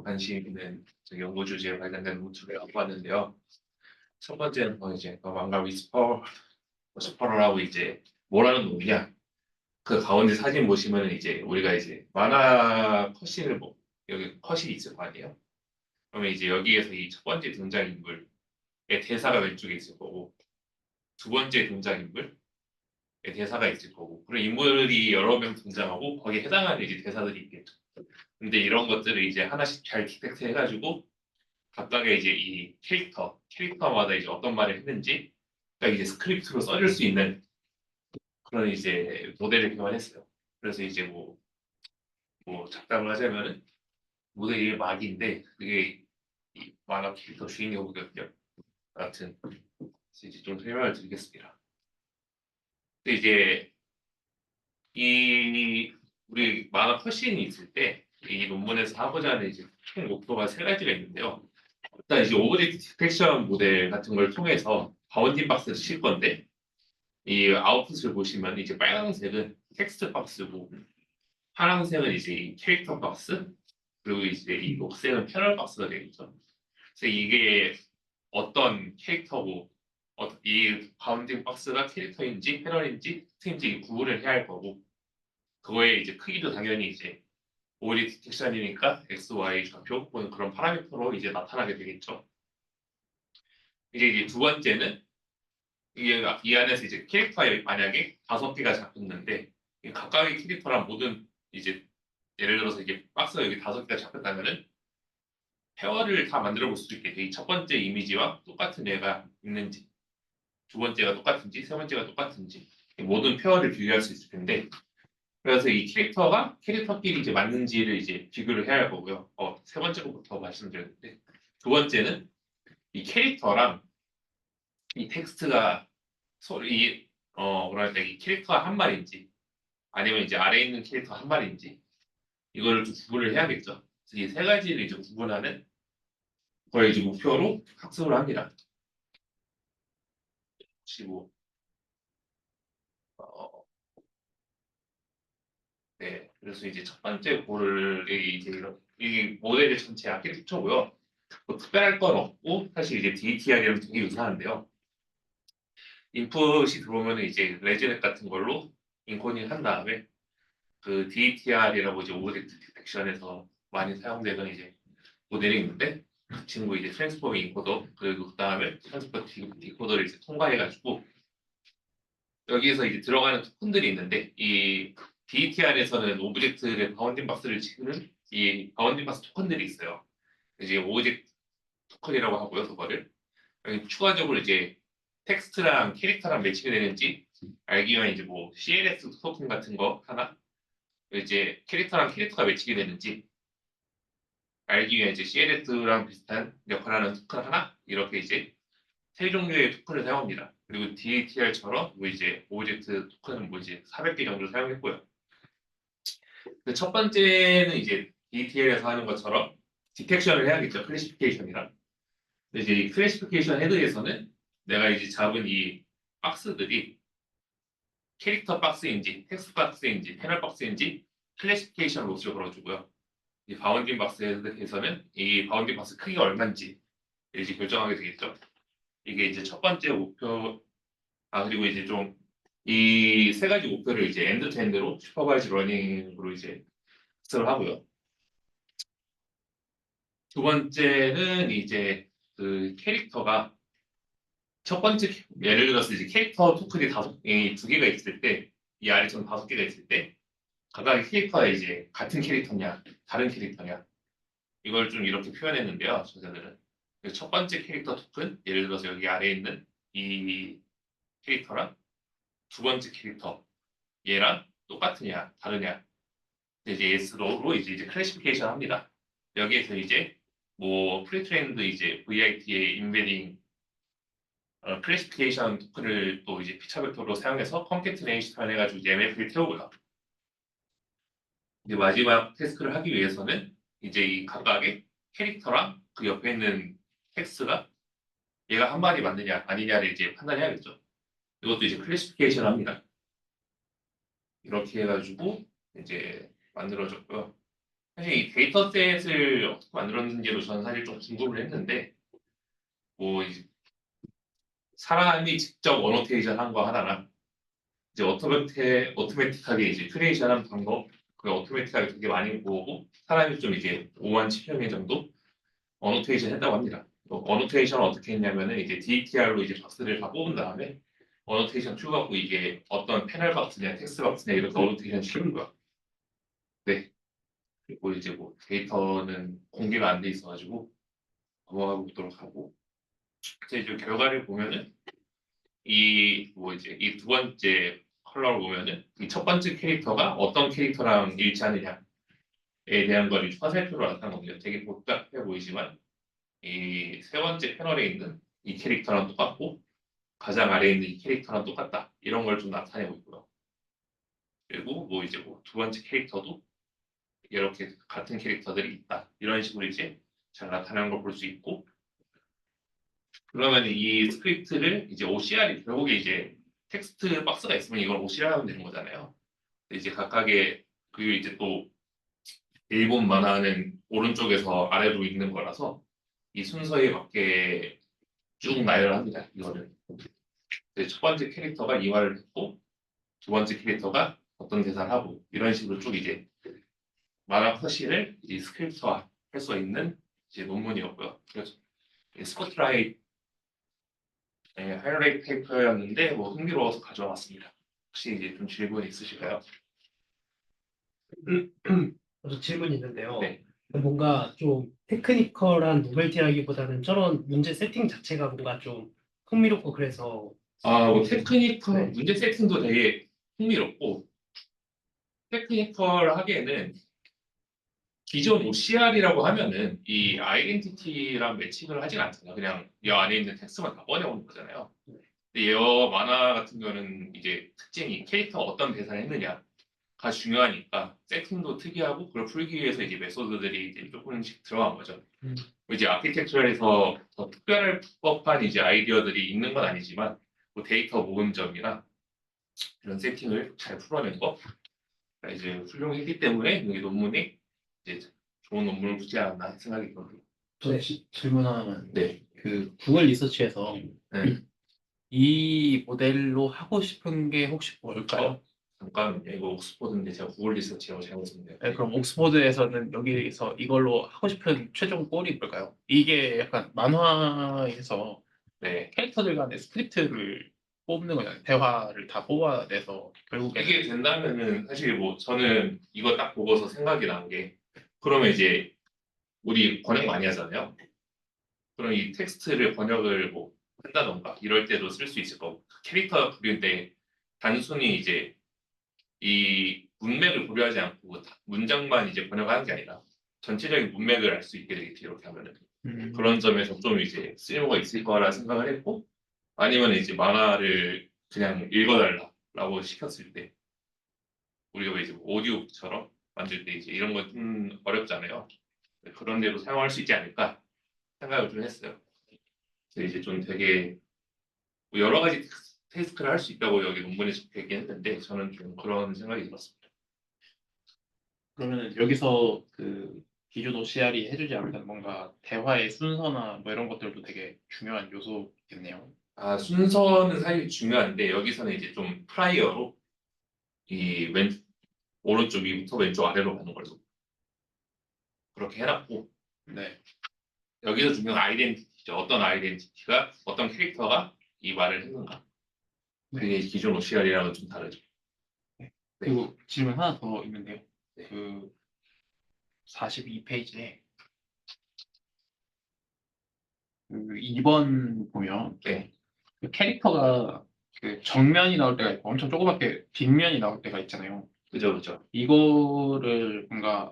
관심 있는 연구 주제에 관련된 논문을 갖고 왔는데요. 첫 번째는 이제 망가 위스퍼러라고 이제 뭐라는 놈이냐? 그 가운데 사진 보시면 이제 우리가 이제 만화 컷신을 여기 컷이 있을 거 아니에요? 그러면 이제 여기에서 이 첫 번째 등장인물의 대사가 왼쪽에 있을 거고 두 번째 등장인물의 대사가 있을 거고 그리고 인물이 여러 명 등장하고 거기에 해당하는 이제 대사들이 있겠죠. 근데 이런 것들을 이제 하나씩 잘 디텍트 해가지고 각각의 이제 이 캐릭터마다 이제 어떤 말을 했는지 딱 이제 스크립트로 써줄 수 있는 그런 이제 모델을 개발했어요. 그래서 이제 작담을 하자면은 모델이 막인데 그게 이 만화 캐릭터 주인공이거든요. 아무튼 이제 좀 설명을 드리겠습니다. 근데 이제 이 우리 만화 컷신이 있을 때 이 논문에서 하고자 하는 이제 총 목표가 세 가지가 있는데요. 일단 이제 오브젝트 디텍션 모델 같은 걸 통해서 바운딩 박스를 칠 건데 이 아웃풋을 보시면 이제 빨간색은 텍스트 박스고 파란색은 이제 이 캐릭터 박스 그리고 이제 이 녹색은 패널 박스가 되겠죠. 그래서 이게 어떤 캐릭터고 이 바운딩 박스가 캐릭터인지 패널인지 텍스트인지 구분을 해야 할 거고 그거의 이제 크기도 당연히 이제 오리 디텍션이니까 x, y 좌표 혹은 그런 파라미터로 이제 나타나게 되겠죠. 이제 두 번째는 이게 이 안에서 이제 캐릭터에 만약에 5개가 잡혔는데 이 각각의 캐릭터랑 모든 이제 예를 들어서 이게 박스가 여기 5개가 잡혔다면은 페어를 다 만들어 볼 수도 있겠죠. 이 첫 번째 이미지와 똑같은 애가 있는지, 두 번째가 똑같은지, 세 번째가 똑같은지 이 모든 페어를 비교할 수 있을 텐데 그래서 이 캐릭터가 캐릭터끼리 이제 맞는지를 이제 비교를 해야 할 거고요. 세 번째 것부터 말씀드렸는데 두 번째는 이 캐릭터랑 이 텍스트가 서로 뭐랄까 이 캐릭터가 한 마리인지 아니면 이제 아래에 있는 캐릭터 한 마리인지 이거를 좀 구분을 해야겠죠. 이 세 가지를 이제 구분하는 걸 이제 목표로 학습을 합니다. 혹시 뭐 네, 그래서 이제 첫 번째 골이 이제 이 모델의 전체 아키텍처고요. 뭐 특별할 건 없고 사실 이제 DTR이랑 되게 유사한데요. 인풋이 들어오면 이제 레지넷 같은 걸로 인코딩 한 다음에 그 DTR이라고 이제 오브젝트 디텍션에서 많이 사용되는 이제 모델이 있는데 그 친구 이제 트랜스포머 인코더 그리고 그 다음에 트랜스포머 디코더를 이제 통과해가지고 여기에서 이제 들어가는 토큰들이 있는데 이 DTR에서는 오브젝트의 바운딩 박스를 치는 이 바운딩 박스 토큰들이 있어요. 이제 오브젝트 토큰이라고 하고요, 그거를 여기 추가적으로 이제 텍스트랑 캐릭터랑 매치가 되는지 알기 위한 이제 뭐 CLS 토큰 같은 거 하나 이제 캐릭터랑 캐릭터가 매치게 되는지 알기 위해 이제 CLS랑 비슷한 역할을 하는 토큰 하나 이렇게 이제 세 종류의 토큰을 사용합니다. 그리고 DATR처럼 뭐 이제 오브젝트 토큰은 뭐 이제 400개 정도 사용했고요. 첫 번째는 이제 DATR에서 하는 것처럼 디텍션을 해야겠죠. 클래시피케이션이랑. 근데 이제 이 클래시피케이션 헤드에서는 내가 이제 잡은 이 박스들이 캐릭터 박스인지 텍스트 박스인지 패널 박스인지 클래시피케이션 로스를 걸어주고요. 이 바운딩 박스에서는 이 바운딩 박스 크기가 얼마인지 이제 결정하게 되겠죠. 이게 이제 첫 번째 목표. 그리고 이제 좀 이 세 가지 목표를 이제 엔드 투 엔드로 슈퍼바이즈 러닝으로 이제 학습을 하고요. 두 번째는 이제 그 캐릭터가 첫 번째 예를 들어서 이제 캐릭터 토큰이 두 개가 있을 때 이 아래처럼 5개가 있을 때 각각의 캐릭터가 이제 같은 캐릭터냐 다른 캐릭터냐 이걸 좀 이렇게 표현했는데요. 저자들은 첫 번째 캐릭터 토큰 예를 들어서 여기 아래에 있는 이 캐릭터랑 두 번째 캐릭터 얘랑 똑같으냐 다르냐 이제 예스로 이제 클래시피케이션 합니다. 여기에서 이제 뭐 프리트레인드 이제 VIT의 인베딩 클래시피케이션 토큰을 또 이제 피처 벡터로 사용해서 컴캐티네이션 해가지고 이제 MF를 태우고요. 이제 마지막 테스트를 하기 위해서는 이제 이 각각의 캐릭터랑 그 옆에 있는 텍스트가 얘가 한 마리 맞느냐 아니냐를 이제 판단해야겠죠. 이것도 이제 클래시피케이션 합니다. 이렇게 해가지고 이제 만들어졌고요. 사실 이 데이터셋을 어떻게 만들었는지도 저는 사실 좀 궁금을 했는데 뭐 이제 사람이 직접 어노테이션 한 거 하나랑 이제 오토매틱하게 이제 크리에이션한 방법 그 오토매틱하게 되게 많이 보고 사람이 좀 이제 5만 7천 개 정도 어노테이션 했다고 합니다. 어노테이션을 어떻게 했냐면은 이제 DTR로 이제 박스를 다 뽑은 다음에 어노테이션 툴 갖고 이게 어떤 패널 박스냐 텍스트 박스냐 이렇게 어노테이션 시키는 거야. 네. 그리고 이제 뭐 데이터는 공개가 안 돼 있어가지고 넘어가 보도록 하고 이제 결과를 보면은 이 뭐 이제 이 두 번째 컬러를 보면은 이 첫 번째 캐릭터가 어떤 캐릭터랑 일치하느냐에 대한 걸 화살표로 나타나거든요. 되게 복잡해 보이지만 이 세 번째 패널에 있는 이 캐릭터랑 똑같고 가장 아래에 있는 이 캐릭터랑 똑같다 이런 걸 좀 나타내고 있고요. 그리고 뭐 이제 뭐 두 번째 캐릭터도 이렇게 같은 캐릭터들이 있다 이런 식으로 이제 잘 나타나는 걸 볼 수 있고 그러면 이 스크립트를 이제 OCR이 결국에 이제 텍스트 박스가 있으면 이걸 OCR 하면 되는 거잖아요. 이제 각각의 이제 또 일본 만화는 오른쪽에서 아래로 읽는 거라서 이 순서에 맞게 쭉 나열합니다. 이거를. 첫 번째 캐릭터가 이 말을 했고 두 번째 캐릭터가 어떤 대사를 하고 이런 식으로 쭉 이제 만화 서실을 이제 스크립트화 할 수 있는 이제 논문이었고요. 그래서 스포트라이트 하이라이트 페이퍼였는데 뭐 흥미로워서 가져왔습니다. 혹시 이제 좀 질문 있으실까요? 저도 질문이 있는데요. 네. 뭔가 좀 테크니컬한 노벨티라기보다는 저런 문제 세팅 자체가 뭔가 좀 흥미롭고 그래서 뭐 테크니컬 네. 문제 세팅도 되게 흥미롭고 테크니컬하게는 기존 OCR이라고 하면은 이 아이덴티티랑 매칭을 하진 않잖아요. 그냥 이 안에 있는 텍스트만 다 꺼내오는 거잖아요. 근데 여 만화 같은 경우는 이제 특징이 캐릭터가 어떤 대사를 했느냐가 중요하니까 세팅도 특이하고 그걸 풀기 위해서 이제 메소드들이 이제 조금씩 들어간 거죠. 이제 아키텍처에서 더 특별할 법한 이제 아이디어들이 있는 건 아니지만 뭐 데이터 모음점이나 이런 세팅을 잘 풀어낸 거 이제 훌륭했기 때문에 여기 논문이 이제 좋은 논문을 붙지 않았나 생각이 들어요. 저 질문 하나만. 네. 그 구글 리서치에서 네. 이 모델로 하고 싶은 게 혹시 뭘까요? 잠깐만요. 이거 옥스퍼드인데 제가 구글 리서치라고 잘못 썼네요. 네, 그럼 옥스퍼드에서는 여기서 이걸로 하고 싶은 최종 골이 뭘까요? 이게 약간 만화에서 네. 캐릭터들 간의 스크립트를 뽑는 거잖아요. 대화를 다 뽑아내서 결국에 이게 된다면은 사실 뭐 저는 이거 딱 보고서 생각이 난 게 그러면 이제 우리 번역 많이 하잖아요. 그럼 이 텍스트를 번역을 뭐 한다던가 이럴 때도 쓸 수 있을 거고 캐릭터 그릴 때 단순히 이제 이 문맥을 고려하지 않고 문장만 이제 번역하는 게 아니라 전체적인 문맥을 알 수 있게 되겠지 이렇게 하면은 그런 점에서 좀 이제 쓸모가 있을 거라 생각을 했고 아니면 이제 만화를 그냥 읽어달라고 시켰을 때 우리가 이제 뭐 오디오처럼 만들 때 이제 이런 건 좀 어렵잖아요. 그런 데도 사용할 수 있지 않을까 생각을 좀 했어요. 그래서 이제 좀 되게 뭐 여러 가지 테스트를 할 수 있다고 여기 논문에 적혀 있긴 했는데 저는 좀 그런 생각이 들었습니다. 그러면 여기서 그 기존 OCR이 해주지 않는 뭔가 대화의 순서나 뭐 이런 것들도 되게 중요한 요소겠네요. 순서는 사실 중요한데 여기서는 이제 좀 프라이어로 이 오른쪽 위부터 왼쪽 아래로 가는 걸로 그렇게 해놨고 네. 여기서 중요한 아이덴티티죠. 어떤 아이덴티티가 어떤 캐릭터가 이 말을 했는가. 그게 기존 OCR이랑은 좀 다르죠. 그리고 질문 하나 더 있는데요. 네. 그 42페이지에 그 2번 보면 네. 그 캐릭터가 그 정면이 나올 때가 있고 엄청 조그맣게 뒷면이 나올 때가 있잖아요. 그죠, 그죠. 이거를 뭔가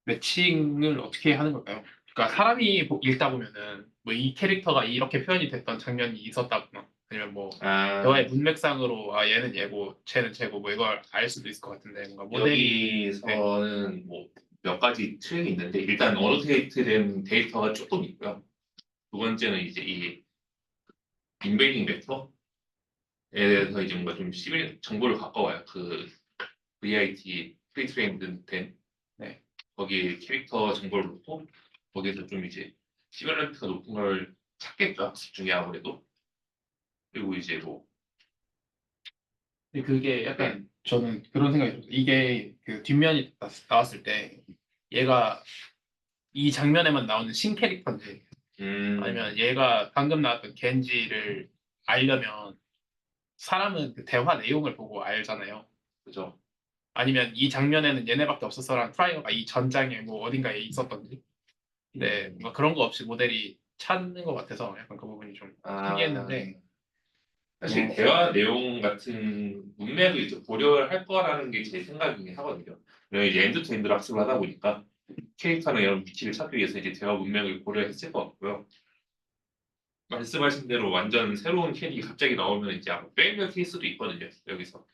매칭을 어떻게 하는 걸까요? 그러니까 사람이 읽다 보면은 뭐 이 캐릭터가 이렇게 표현이 됐던 장면이 있었다거나 아니면 뭐 대화의 문맥상으로 얘는 얘고 쟤는 쟤고 뭐 이걸 알 수도 있을 것 같은데 뭔가 모델이 여기서는 뭐 몇 가지 트랙이 있는데 일단 어노테이트된 데이터가 조금 있고요. 두 번째는 이제 이 인베이딩 벡터에 대해서 이제 뭔가 좀 정보를 바꿔와요. 그 VIT 프리트레인드 된 거기 캐릭터 정보를 놓고 거기서 좀 이제 시뮬런트가 높은 걸 찾겠죠. 학습 중에 아무래도. 그리고 이제 뭐 근데 그게 약간 저는 그런 생각이 들어요. 이게 그 뒷면이 나왔을 때 얘가 이 장면에만 나오는 신캐릭터인지 아니면 얘가 방금 나왔던 겐지를 알려면 사람은 그 대화 내용을 보고 알잖아요. 그죠. 아니면 이 장면에는 얘네밖에 없었어라는 프라이어가 이 전장에 뭐 어딘가에 있었던지. 근데 뭔가 그런 거 없이 모델이 찾는 것 같아서 약간 그 부분이 좀 신기했는데 사실 대화 내용 같은 문맥을 이제 고려를 할 거라는 게 제 생각이긴 하거든요. 왜냐면 이제 엔드 투 엔드로 학습을 하다 보니까 캐릭터나 이런 위치를 찾기 위해서 이제 대화 문맥을 고려했을 것 같고요. 말씀하신 대로 완전 새로운 캐릭이 갑자기 나오면 이제 아마 빼갈 케이스도 있거든요. 여기서.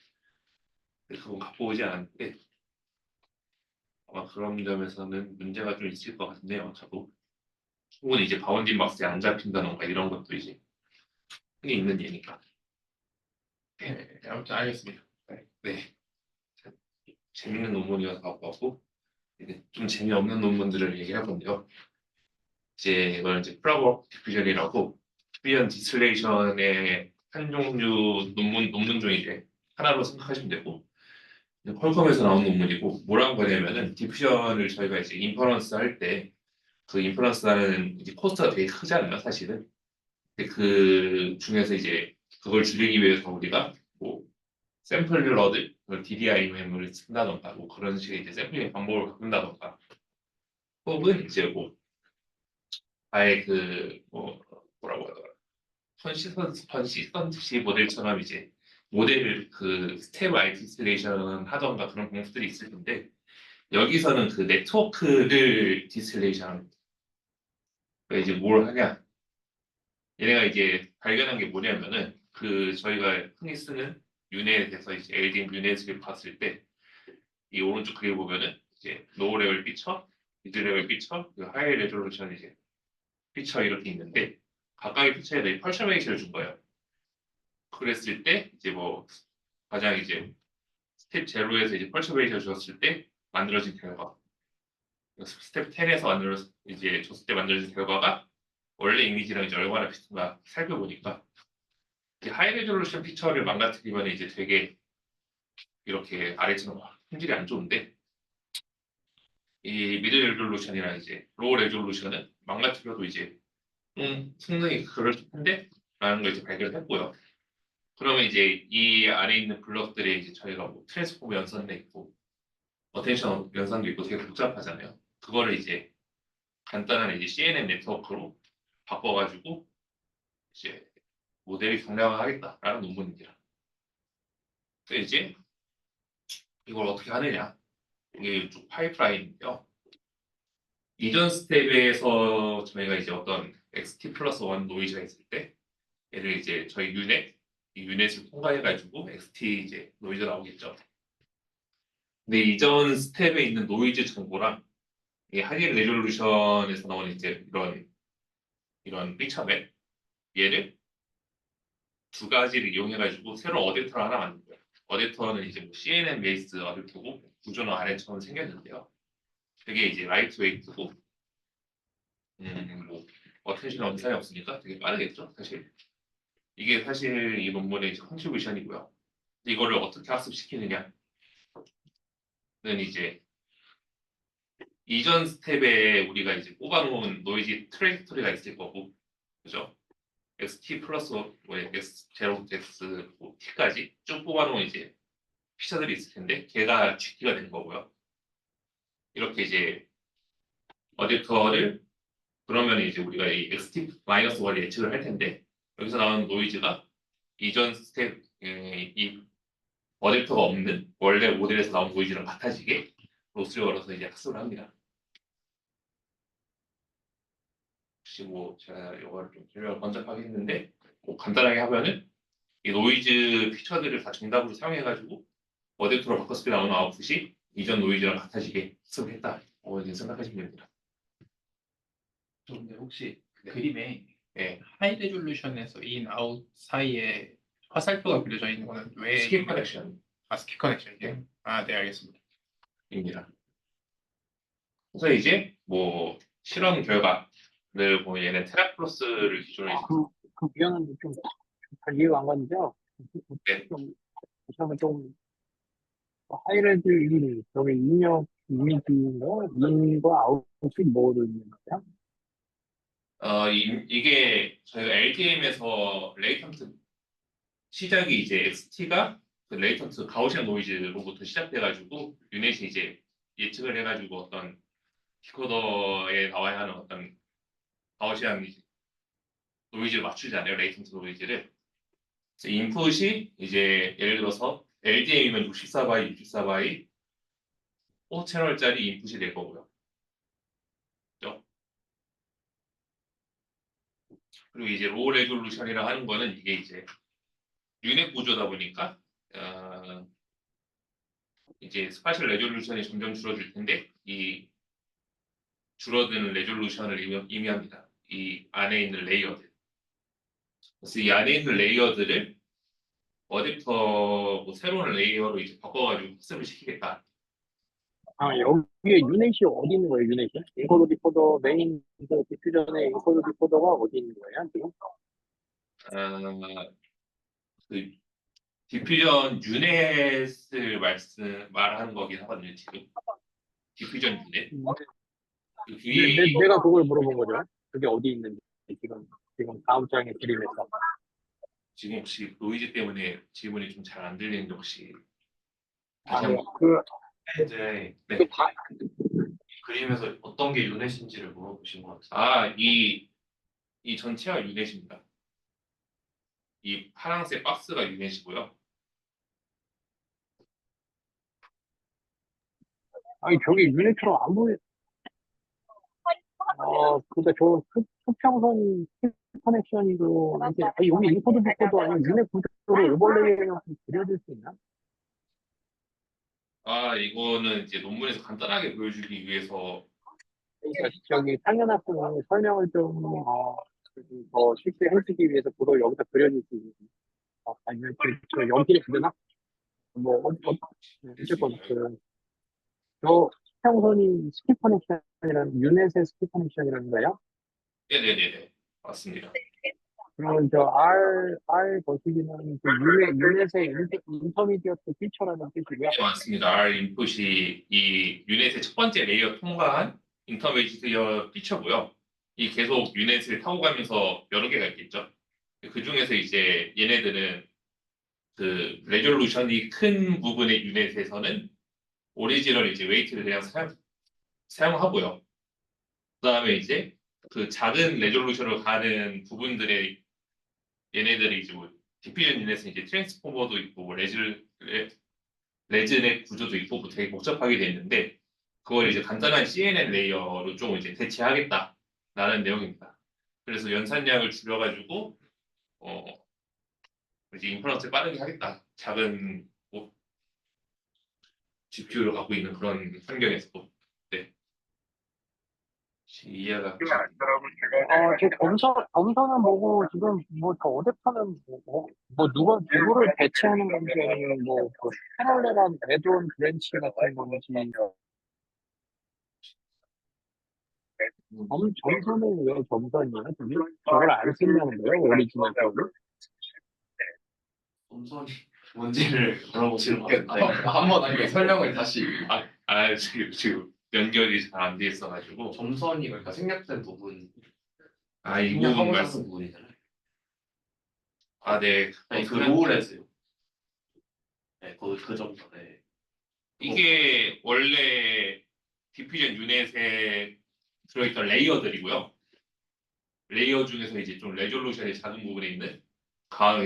그건 갖고 오지 않았는데 아마 그런 점에서는 문제가 좀 있을 것 같네요. 저도. 혹은 이제 바운딩 박스에 안 잡힌다던가 이런 것도 이제 흔히 있는 예니까. 네, 아무튼 알겠습니다. 네. 재밌는 논문이어서 갖고 왔고 이제 좀 재미없는 논문들을 얘기할 건데요. 이제 이거는 이제 프라그램 디퓨전이라고 디퓨전 디스틸레이션의 한 종류 논문 중에 이제 하나로 생각하시면 되고 퀄컴에서 나온 논문이고 뭐라고 하냐면은 디퓨전을 저희가 이제 인퍼런스 할 때 그 인퍼런스라는 이제 코스트가 되게 크잖아요, 사실은. 근데 그 중에서 이제 그걸 줄이기 위해서 우리가 뭐 샘플 러드, DDIM을 쓴다던가 뭐 그런 식의 이제 샘플링 방법을 바꾼다던가 혹은 이제 뭐 아예 그 뭐 뭐라고 하더라 컨시스턴시 모델처럼 이제 모델을 그 스텝 아이디스틸레이션 하던가 그런 방법들이 있을 텐데 여기서는 그 네트워크를 디스틸레이션 이제 뭘 하냐 얘네가 이제 발견한 게 뭐냐면은 그 저희가 흔히 쓰는 유넷에서 이제 LDM 유넷을 봤을 때 이 오른쪽 그림 보면은 이제 로우 레벨 피처, 미드 레벨 피처, 그 하이 레졸루션 이제 피처 이렇게 있는데 각각의 피처에 대해 펄셔메이션을 준 거예요. 그랬을 때 이제 뭐 가장 이제 스텝 제로에서 이제 펄셔메이션을 줬을 때 만들어진 결과 스텝 10에서 이제 줬을 때 만들어진 결과가 원래 이미지랑 이제 얼마나 비슷한가 살펴보니까 하이 레졸루션 피처를 망가뜨리면 이제 되게 이렇게 아래처럼 품질이 안 좋은데 이 미드 레졸루션이랑 이제 로우 레졸루션은 망가뜨려도 이제 성능이 그럴듯한데 라는 걸 이제 발견했고요. 그러면 이제 이 안에 있는 블럭들에 이제 저희가 뭐 트랜스폼 연산도 있고 어텐션 연산도 있고 되게 복잡하잖아요. 그거를 이제 간단한 이제 CNN 네트워크로 바꿔가지고 이제 모델이 경량화하겠다라는 논문입니다. 그래서 이제 이걸 어떻게 하느냐? 이게 쭉 파이프라인인데요. 이전 스텝에서 저희가 이제 어떤 XT 플러스 1 노이즈가 있을 때 얘를 이제 저희 이 유넷을 통과해가지고 XT 이제 노이즈가 나오겠죠. 근데 이전 스텝에 있는 노이즈 정보랑 이 하이 레졸루션에서 나오는 이제 이런 픽처맵 얘를 두 가지를 이용해가지고 새로운 어댑터를 하나 만든 거예요. 어댑터는 이제 뭐 CNN 베이스 어댑터고 구조는 아래처럼 생겼는데요. 되게 이제 라이트 웨이트고 뭐 어텐션 언산이 없으니까 되게 빠르겠죠, 사실. 이게 사실 이 논문의 이제 컨트리뷰션이고요. 이거를 어떻게 학습시키느냐는 이제 이전 스텝에 우리가 이제 뽑아놓은 노이즈 트레이토리가 있을 거고, 그죠? XT 플러스 뭐 X 제로 X 뭐 T까지 쭉 뽑아놓은 이제 피처들이 있을 텐데, 걔가 GT가 된 거고요. 이렇게 이제 어댑터를 그러면 이제 우리가 이 XT-1을 예측을 할 텐데, 여기서 나오는 노이즈가 이전 스텝 이 어댑터가 없는 원래 모델에서 나온 노이즈랑 같아지게 로스를 걸어서 이제 학습을 합니다. 혹시 뭐 제가 이거를 좀 설명을 번잡하게 했는데 뭐 간단하게 하면은 이 노이즈 피처들을 다 정답으로 사용해가지고 어댑터로 바꿨을 때 나오는 아웃풋이 이전 노이즈랑 같아지게 학습을 했다. 이제 생각하시면 됩니다. 근데 혹시 그 그림에 네. 하이 레졸루션에서 인, 아웃 사이에 화살표가 그려져 있는 거는 왜 스킵 커넥션 스킵 커넥션이에요? 아, 네, 알겠습니다. 입니다. 그래서 이제 뭐 실험 결과를 보면 얘는 테라플러스를 기준으로 해서 그 비교는 좀 잘 이해가 안 가는데요. 네. 좀, 다시 한번 좀, 하이라이트 이 여기 입력 이미지인가? 인과 아웃풋이 뭐로 있는 거야? 이게 저희가 LDM에서 레이턴트 시작이 이제 XT가 그 레이턴트 가우시안 노이즈로부터 시작돼가지고 유닛이 이제 예측을 해가지고 어떤 디코더에 나와야 하는 어떤 가우시안 노이즈를 맞추잖아요. 레이턴트 노이즈를. 그래서 인풋이 이제 예를 들어서 LDM이면 64바이, 64바이 5채널짜리 인풋이 될 거고요. 그죠? 그리고 이제 로우 레졸루션이라 하는 거는 이게 이제 유닛 구조다 보니까 이제 스파셜 레졸루션이 점점 줄어들 텐데 이 줄어드는 레졸루션을 의미합니다. 이 안에 있는 레이어들. 그래서 이 안에 있는 레이어들을 어댑터 뭐 새로운 레이어로 이제 바꿔가지고 학습을 시키겠다. 여기에 유넷이 어디 있는 거예요, 유넷이? 인코더 디코더 메인 그 디퓨전의 인코더 디코더가 어디 있는 거예요, 지금? 그 디퓨전 유넷을 말하는 거긴 하거든요, 지금. 디퓨전 유넷. 그 뒤에 내가 그걸 물어본 거죠. 그게 어디 있는지, 지금 다음 장에 그림에서. 지금 혹시 노이즈 때문에 질문이 좀 잘 안 들리는데 혹시 아, 다시 네. 한번. 이제 네. 그림에서 어떤 게 유넷인지를 물어보신 것 같아요. 이 전체가 유넷입니다. 이 파란색 박스가 유넷이고요. 아니, 저기 유닛처럼 안 보여. 근데 저 수평선 커넥션이고, 이제, 여기 인코드 디코더 아니면 유닛 구조를 오버레이해서 그려줄 수 있나? 이거는 이제 논문에서 간단하게 보여주기 위해서 그러니까 저기 상현 학생이 설명을 더 쉽게 해주기 위해서 그걸 여기다 그려줄 수 있는, 아니면 저 연필에 그려나? 어쨌건 저 수평선이 스킵 커넥션이라는, 유닛의 스킵 커넥션이라는 거예요? 네네네네 맞습니다. 그러면 저 R 거시기는 그 유넷의 인터미디어트 피처라는 뜻이고요. 네, 맞습니다. R 인풋이 이 유넷의 첫 번째 레이어 통과한 인터미디어 피처고요. 이 계속 유넷을 타고 가면서 여러 개가 있겠죠. 그 중에서 이제 얘네들은 그 레졸루션이 큰 부분의 유넷에서는 오리지널 이제 웨이트를 그냥 사용하고요. 그다음에 이제 그 작은 레졸루션으로 가는 부분들의 얘네들이 이제 뭐 디퓨전 유닛은 이제 트랜스포머도 있고 뭐 레즈넷 구조도 있고 뭐 되게 복잡하게 돼 있는데 그걸 이제 간단한 CNN 레이어로 좀 이제 대체하겠다라는 내용입니다. 그래서 연산량을 줄여가지고 이제 인퍼런스를 빠르게 하겠다. 작은 뭐 GPU를 갖고 있는 그런 환경에서 네. 이해가 제 검사는 뭐고, 지금 저 어댑터는 누구를 대체하는 건지, 아니면 그 패럴렐한 애드온 브랜치 같은 건지, 점선은 왜 점선이에요? 저걸 안 쓴다는 거예요? 오리지널 쪽을? 점선이 뭔지를 물어보시는 것 같은데 한번 이거 설명을 다시. 지금 연결이 잘 안 돼 있어가지고 점선이 그러니까 생략된 부분 이 부분 생략하고자 하는 말씀 부분이잖아요. 네. 아니 그 로우레스요. 네, 그 점선에 이게 원래 디퓨전 유닛에 들어있던 레이어들이고요. 레이어 중에서 이제 좀 레졸루션이 작은 부분에 있는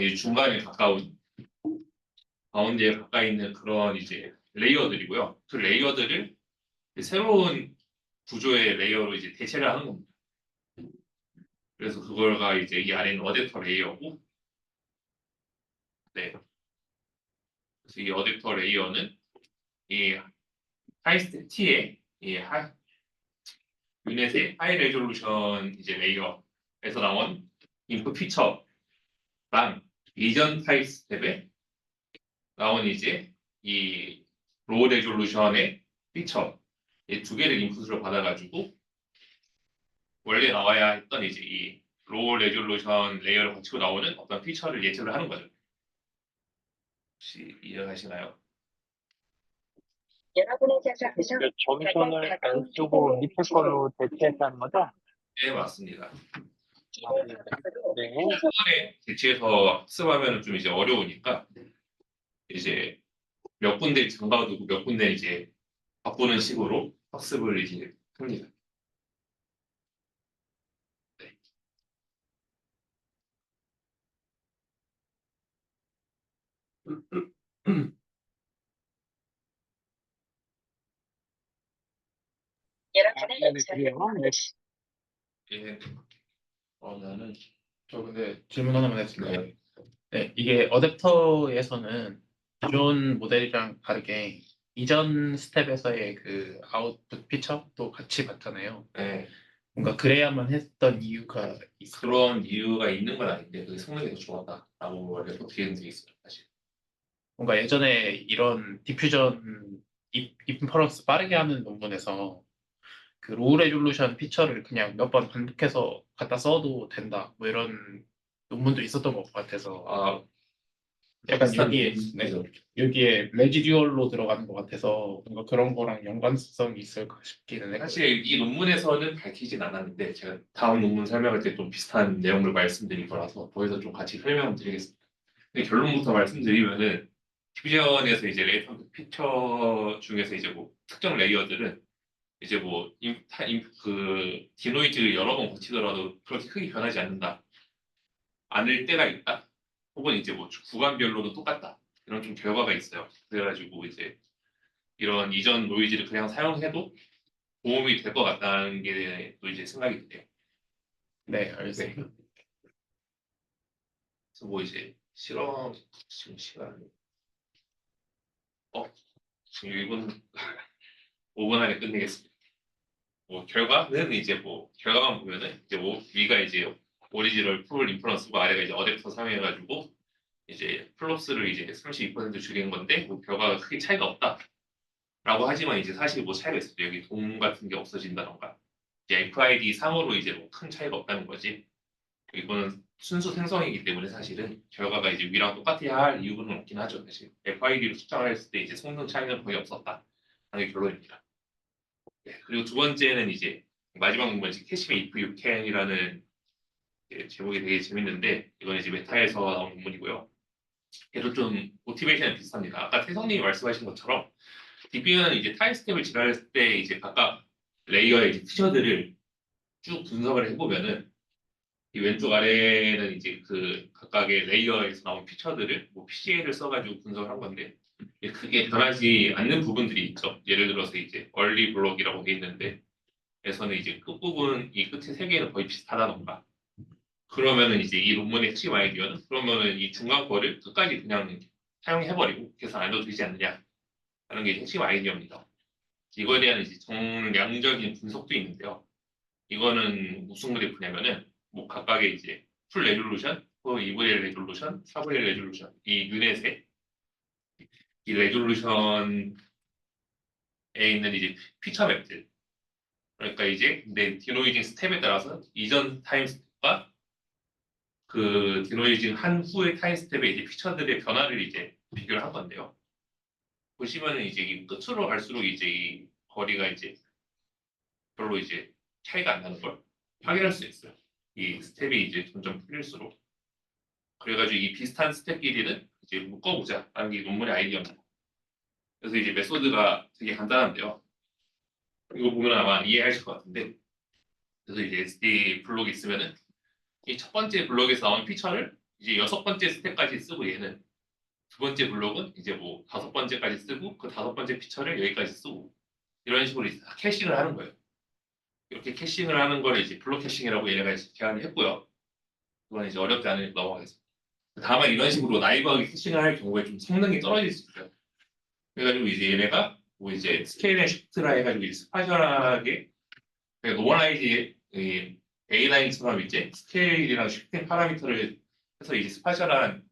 이제 중간에 가까운 가운데에 가까이 있는 그런 이제 레이어들이고요. 그 레이어들을 새로운 구조의 레이어로 이제 대체를 하는 겁니다. 그래서 그걸가 이제 이 아래는 어댑터 레이어고, 네. 그래서 이 어댑터 레이어는 이 하이스트 T의 유닛의 하이 레졸루션 이제 레이어에서 나온 인풋 피처랑 이전 타입 스텝에 나온 이제 이 로우 레졸루션의 피처 이 두 개를 인풋으로 받아가지고 원래 나와야 했던 이제 이 로우 레졸루션 레이어를 거치고 나오는 어떤 피처를 예측을 하는 거죠. 혹시 이해가시나요? 점선을 안 쓰고 밑에 걸로 대체했다는 거죠? 네, 맞습니다. 네. 초반에 대체해서 학습하면 좀 이제 어려우니까 이제 몇 군데 장가두고 몇 군데 이제 바꾸는 식으로 학습을 이제 합니다. 네. 예. 나는 저 근데 질문 하나만 했습니다. 네. 네, 이게 어댑터에서는 기존 모델이랑 다르게 이전 스텝에서의 그 아웃풋 피처도 같이 봤잖아요. 네. 뭔가 그래야만 했던 이유가 있어요. 그런 이유가 있는 건 아닌데 그게 성능이 더 좋았다라고 레포트 기능이 있어요. 사실. 뭔가 예전에 이런 디퓨전 인퍼런스 빠르게 하는 논문에서 그 로우 레졸루션 피처를 그냥 몇 번 반복해서 갖다 써도 된다. 뭐 이런 논문도 있었던 것 같아서 아, 약간 비슷한 여기에 논문. 여기에 레지듀얼로 들어가는 것 같아서 뭔가 그런 거랑 연관성이 있을까 싶기는 했거든요. 사실 이 논문에서는 밝히진 않았는데 제가 다음 논문 설명할 때 좀 비슷한 내용을 말씀드릴 거라서 거기서 좀 같이 설명드리겠습니다. 근데 결론부터 말씀드리면은 퓨전에서 이제 레이턴트 피처 중에서 이제 뭐 특정 레이어들은 이제 뭐 그 디노이즈를 여러 번 거치더라도 그렇게 크게 변하지 않을 때가 있다. 혹은 이제 뭐 구간별로도 똑같다. 이런 좀 결과가 있어요. 그래가지고 이제 이런 이전 노이즈를 그냥 사용해도 도움이 될 것 같다는 게 또 이제 생각이 드네요. 네, 알겠습니다. 그래서 뭐 이제 실험 지금 시간 지금 1분 5분 안에 끝내겠습니다. 뭐 결과는 이제 뭐 결과만 보면은 이제 뭐 위가 이제 오리지널 풀 인퍼런스고 아래가 이제 어댑터 사용해가지고 이제 플로스를 이제 32% 줄인 건데 뭐 결과가 크게 차이가 없다라고 하지만 이제 사실 뭐 차이가 있어요. 여기 동 같은 게 없어진다던가 이제 FID 상으로 이제 뭐 큰 차이가 없다는 거지. 이거는 순수 생성이기 때문에 사실은 결과가 이제 위랑 똑같아야 할 이유는 없긴 하죠. 사실 FID로 측정을 했을 때 이제 성능 차이는 거의 없었다. 하는 게 결론입니다. 네, 그리고 두 번째는 이제 마지막 논문 이제 캐시메 if you can이라는 제목이 되게 재밌는데 이건 이제 메타에서 나온 논문이고요. 얘도 좀 모티베이션이 비슷합니다. 아까 태성님이 말씀하신 것처럼 DB는 이제 타임 스텝을 지나했을 때 이제 각각 레이어의 이제 피처들을 쭉 분석을 해보면은 이 왼쪽 아래는 이제 그 각각의 레이어에서 나온 피처들을 뭐 PCA를 써가지고 분석을 한 건데 크게 변하지 않는 부분들이 있죠. 예를 들어서 이제 얼리 블록이라고 돼 있는데 에서는 이제 끝부분 이 끝에 세 개는 거의 비슷하다던가 그러면은 이제 이 논문의 핵심 아이디어는 그러면은 이 중간 거를 끝까지 그냥 사용해버리고 계산 안 해도 되지 않느냐 하는 게 핵심 아이디어입니다. 이거에 대한 이제 정량적인 분석도 있는데요. 이거는 무슨 그래프냐면은 뭐 각각의 이제 풀 레졸루션, 2분의 1 레졸루션, 4분의 1 레졸루션 이 유닛의 이 레졸루션에 있는 이제 피처 맵들 그러니까 이제 내 디노이징 스텝에 따라서 이전 타임 스텝과 그 디노이징 한 후의 타임 스텝의 이제 피처들의 변화를 이제 비교를 한 건데요. 보시면은 이제 이 끝으로 갈수록 이제 이 거리가 이제 별로 이제 차이가 안 나는 걸 확인할 수 있어요. 이 스텝이 이제 점점 풀릴수록. 그래가지고 이 비슷한 스텝끼리는 이제 묶어보자라는 게 논문의 아이디어입니다. 그래서 이제 메소드가 되게 간단한데요. 이거 보면 아마 이해하실 것 같은데 그래서 이제 SD 블록이 있으면은 이 첫 번째 블록에서 나온 피처를 이제 여섯 번째 스텝까지 쓰고 얘는 두 번째 블록은 이제 뭐 다섯 번째까지 쓰고 그 다섯 번째 피처를 여기까지 쓰고 이런 식으로 이제 다 캐싱을 하는 거예요. 이렇게 캐싱을 하는 걸 이제 블록 캐싱이라고 얘네가 이제 제안을 했고요. 그건 이제 어렵지 않으니까 넘어가겠습니다. 다만 이런 식으로 나이브하게 캐싱을 할 경우에 좀 성능이 떨어질 수 있어요. 그래가지고 이제 얘네가 뭐 이제 스케일 앤 시프트라 해가지고 이제 스파셜하게 노멀라이즈 A라인처럼 이제 스케일이랑 시프팅 파라미터를 해서 이제 스파셜한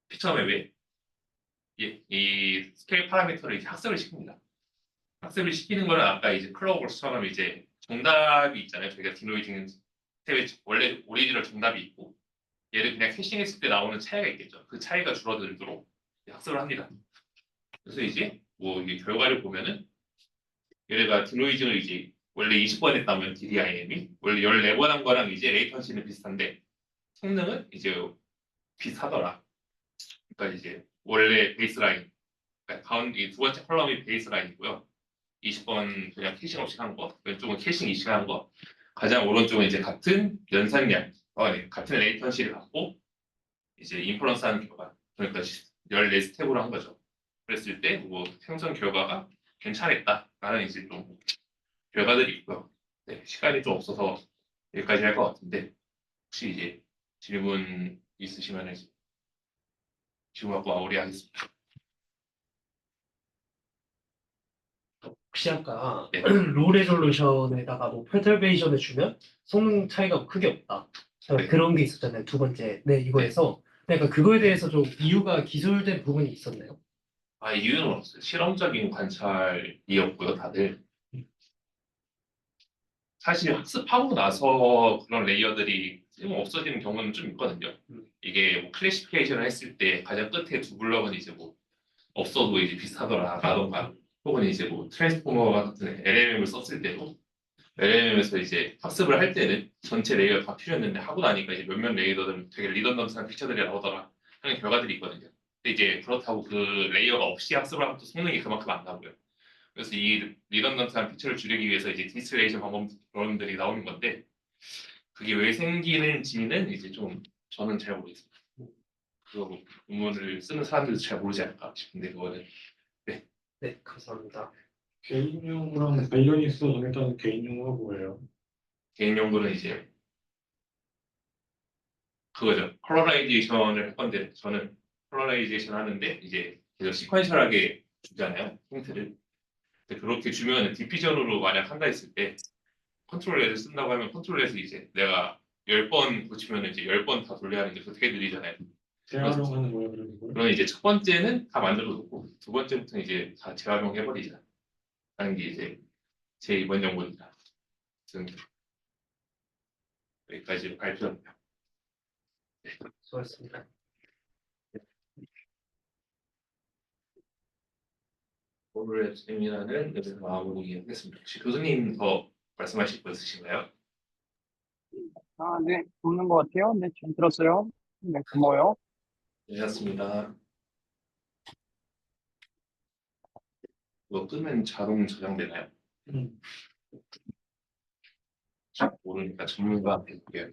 피처 맵에 이 스케일 파라미터를 이제 학습을 시킵니다. 학습을 시키는 거는 아까 이제 클로버처럼 이제 정답이 있잖아요. 저희가 디노이징 스텝에 원래 오리지널 정답이 있고 얘를 그냥 캐싱했을 때 나오는 차이가 있겠죠. 그 차이가 줄어들도록 학습을 합니다. 그래서 이제 뭐 이게 결과를 보면은 얘네가 디노이징을 이제 원래 20번 했다면 DDIM이 원래 14번 한 거랑 이제 레이턴시는 비슷한데 성능은 이제 비슷하더라. 그러니까 이제 원래 베이스라인 그러니까 가운데 이두 번째 컬럼이 베이스라인이고요. 20번 그냥 캐싱 없이 한 거, 왼쪽은 캐싱 20번 한 거, 가장 오른쪽은 이제 같은 연산량, 네, 같은 레이턴시를 갖고 이제 인퍼런스 하는 결과, 그러니까 14스텝으로 한 거죠. 그랬을 때 뭐 생성 결과가 괜찮았다라는 이제 좀 결과들이 있고요. 네, 시간이 좀 없어서 여기까지 할 것 같은데 혹시 이제 질문 있으시면 질문 갖고 마무리하겠습니다. 혹시 아까 네. 로우 레졸루션에다가 뭐 퍼터베이션을 주면 성능 차이가 크게 없다. 네. 그런 게 있었잖아요. 두 번째. 네, 이거에서. 그러니까 그거에 대해서 좀 이유가 기술된 부분이 있었나요? 이유는 없어요. 실험적인 관찰이었고요, 다들. 사실 학습하고 나서 그런 레이어들이 없어지는 경우는 좀 있거든요. 이게 뭐 클래시피케이션을 했을 때 가장 끝에 두 블럭은 이제 뭐 없어도 이제 비슷하더라라던가 혹은 이제 뭐 트랜스포머 같은 LLM을 썼을 때도 LLM에서 이제 학습을 할 때는 전체 레이어 다 필요했는데 하고 나니까 이제 몇몇 레이어들은 되게 리던던트한 피처들이 나오더라 하는 결과들이 있거든요. 근데 이제 그렇다고 그 레이어가 없이 학습을 하면 또 성능이 그만큼 안 나오고요. 그래서 이 리던던트한 피처를 줄이기 위해서 이제 디스틸레이션 방법들이 나오는 건데 그게 왜 생기는지는 이제 좀 저는 잘 모르겠습니다. 그거 논문을 쓰는 사람들도 잘 모르지 않을까 싶은데 그거는 네, 감사합니다. 개인용이랑 관련이 있어 정했다는 개인용어가 뭐예요? 개인 연구는 이제 그거죠. 컬러라이제이션을 할 건데 저는 컬러라이제이션 하는데 이제 계속 시퀀셜하게 주잖아요. 힌트를. 근데 그렇게 주면 디피전으로 만약 한다 했을 때 컨트롤 레드 쓴다고 하면 컨트롤 레드 이제 내가 10번 고치면 이제 10번 다 돌려야 하는 게 되게 느리잖아요. 재활용하는 거예요, 그런 걸? 그럼 이제 첫 번째는 다 만들어 놓고 두 번째부터는 이제 다 재활용해버리자 하는 게 이제 제 이번 연구입니다. 아무튼 여기까지 발표합니다. 수고하셨습니다. 오늘의 세미나는 여기서 마무리하겠습니다. 혹시 교수님 더 말씀하실 거 있으신가요? 네, 없는 것 같아요. 네, 잘 들었어요. 네, 고마워요. 네, 좋습니다. 이거 끄면 자동 저장되나요? 잘 모르니까 전문가한테 볼게요.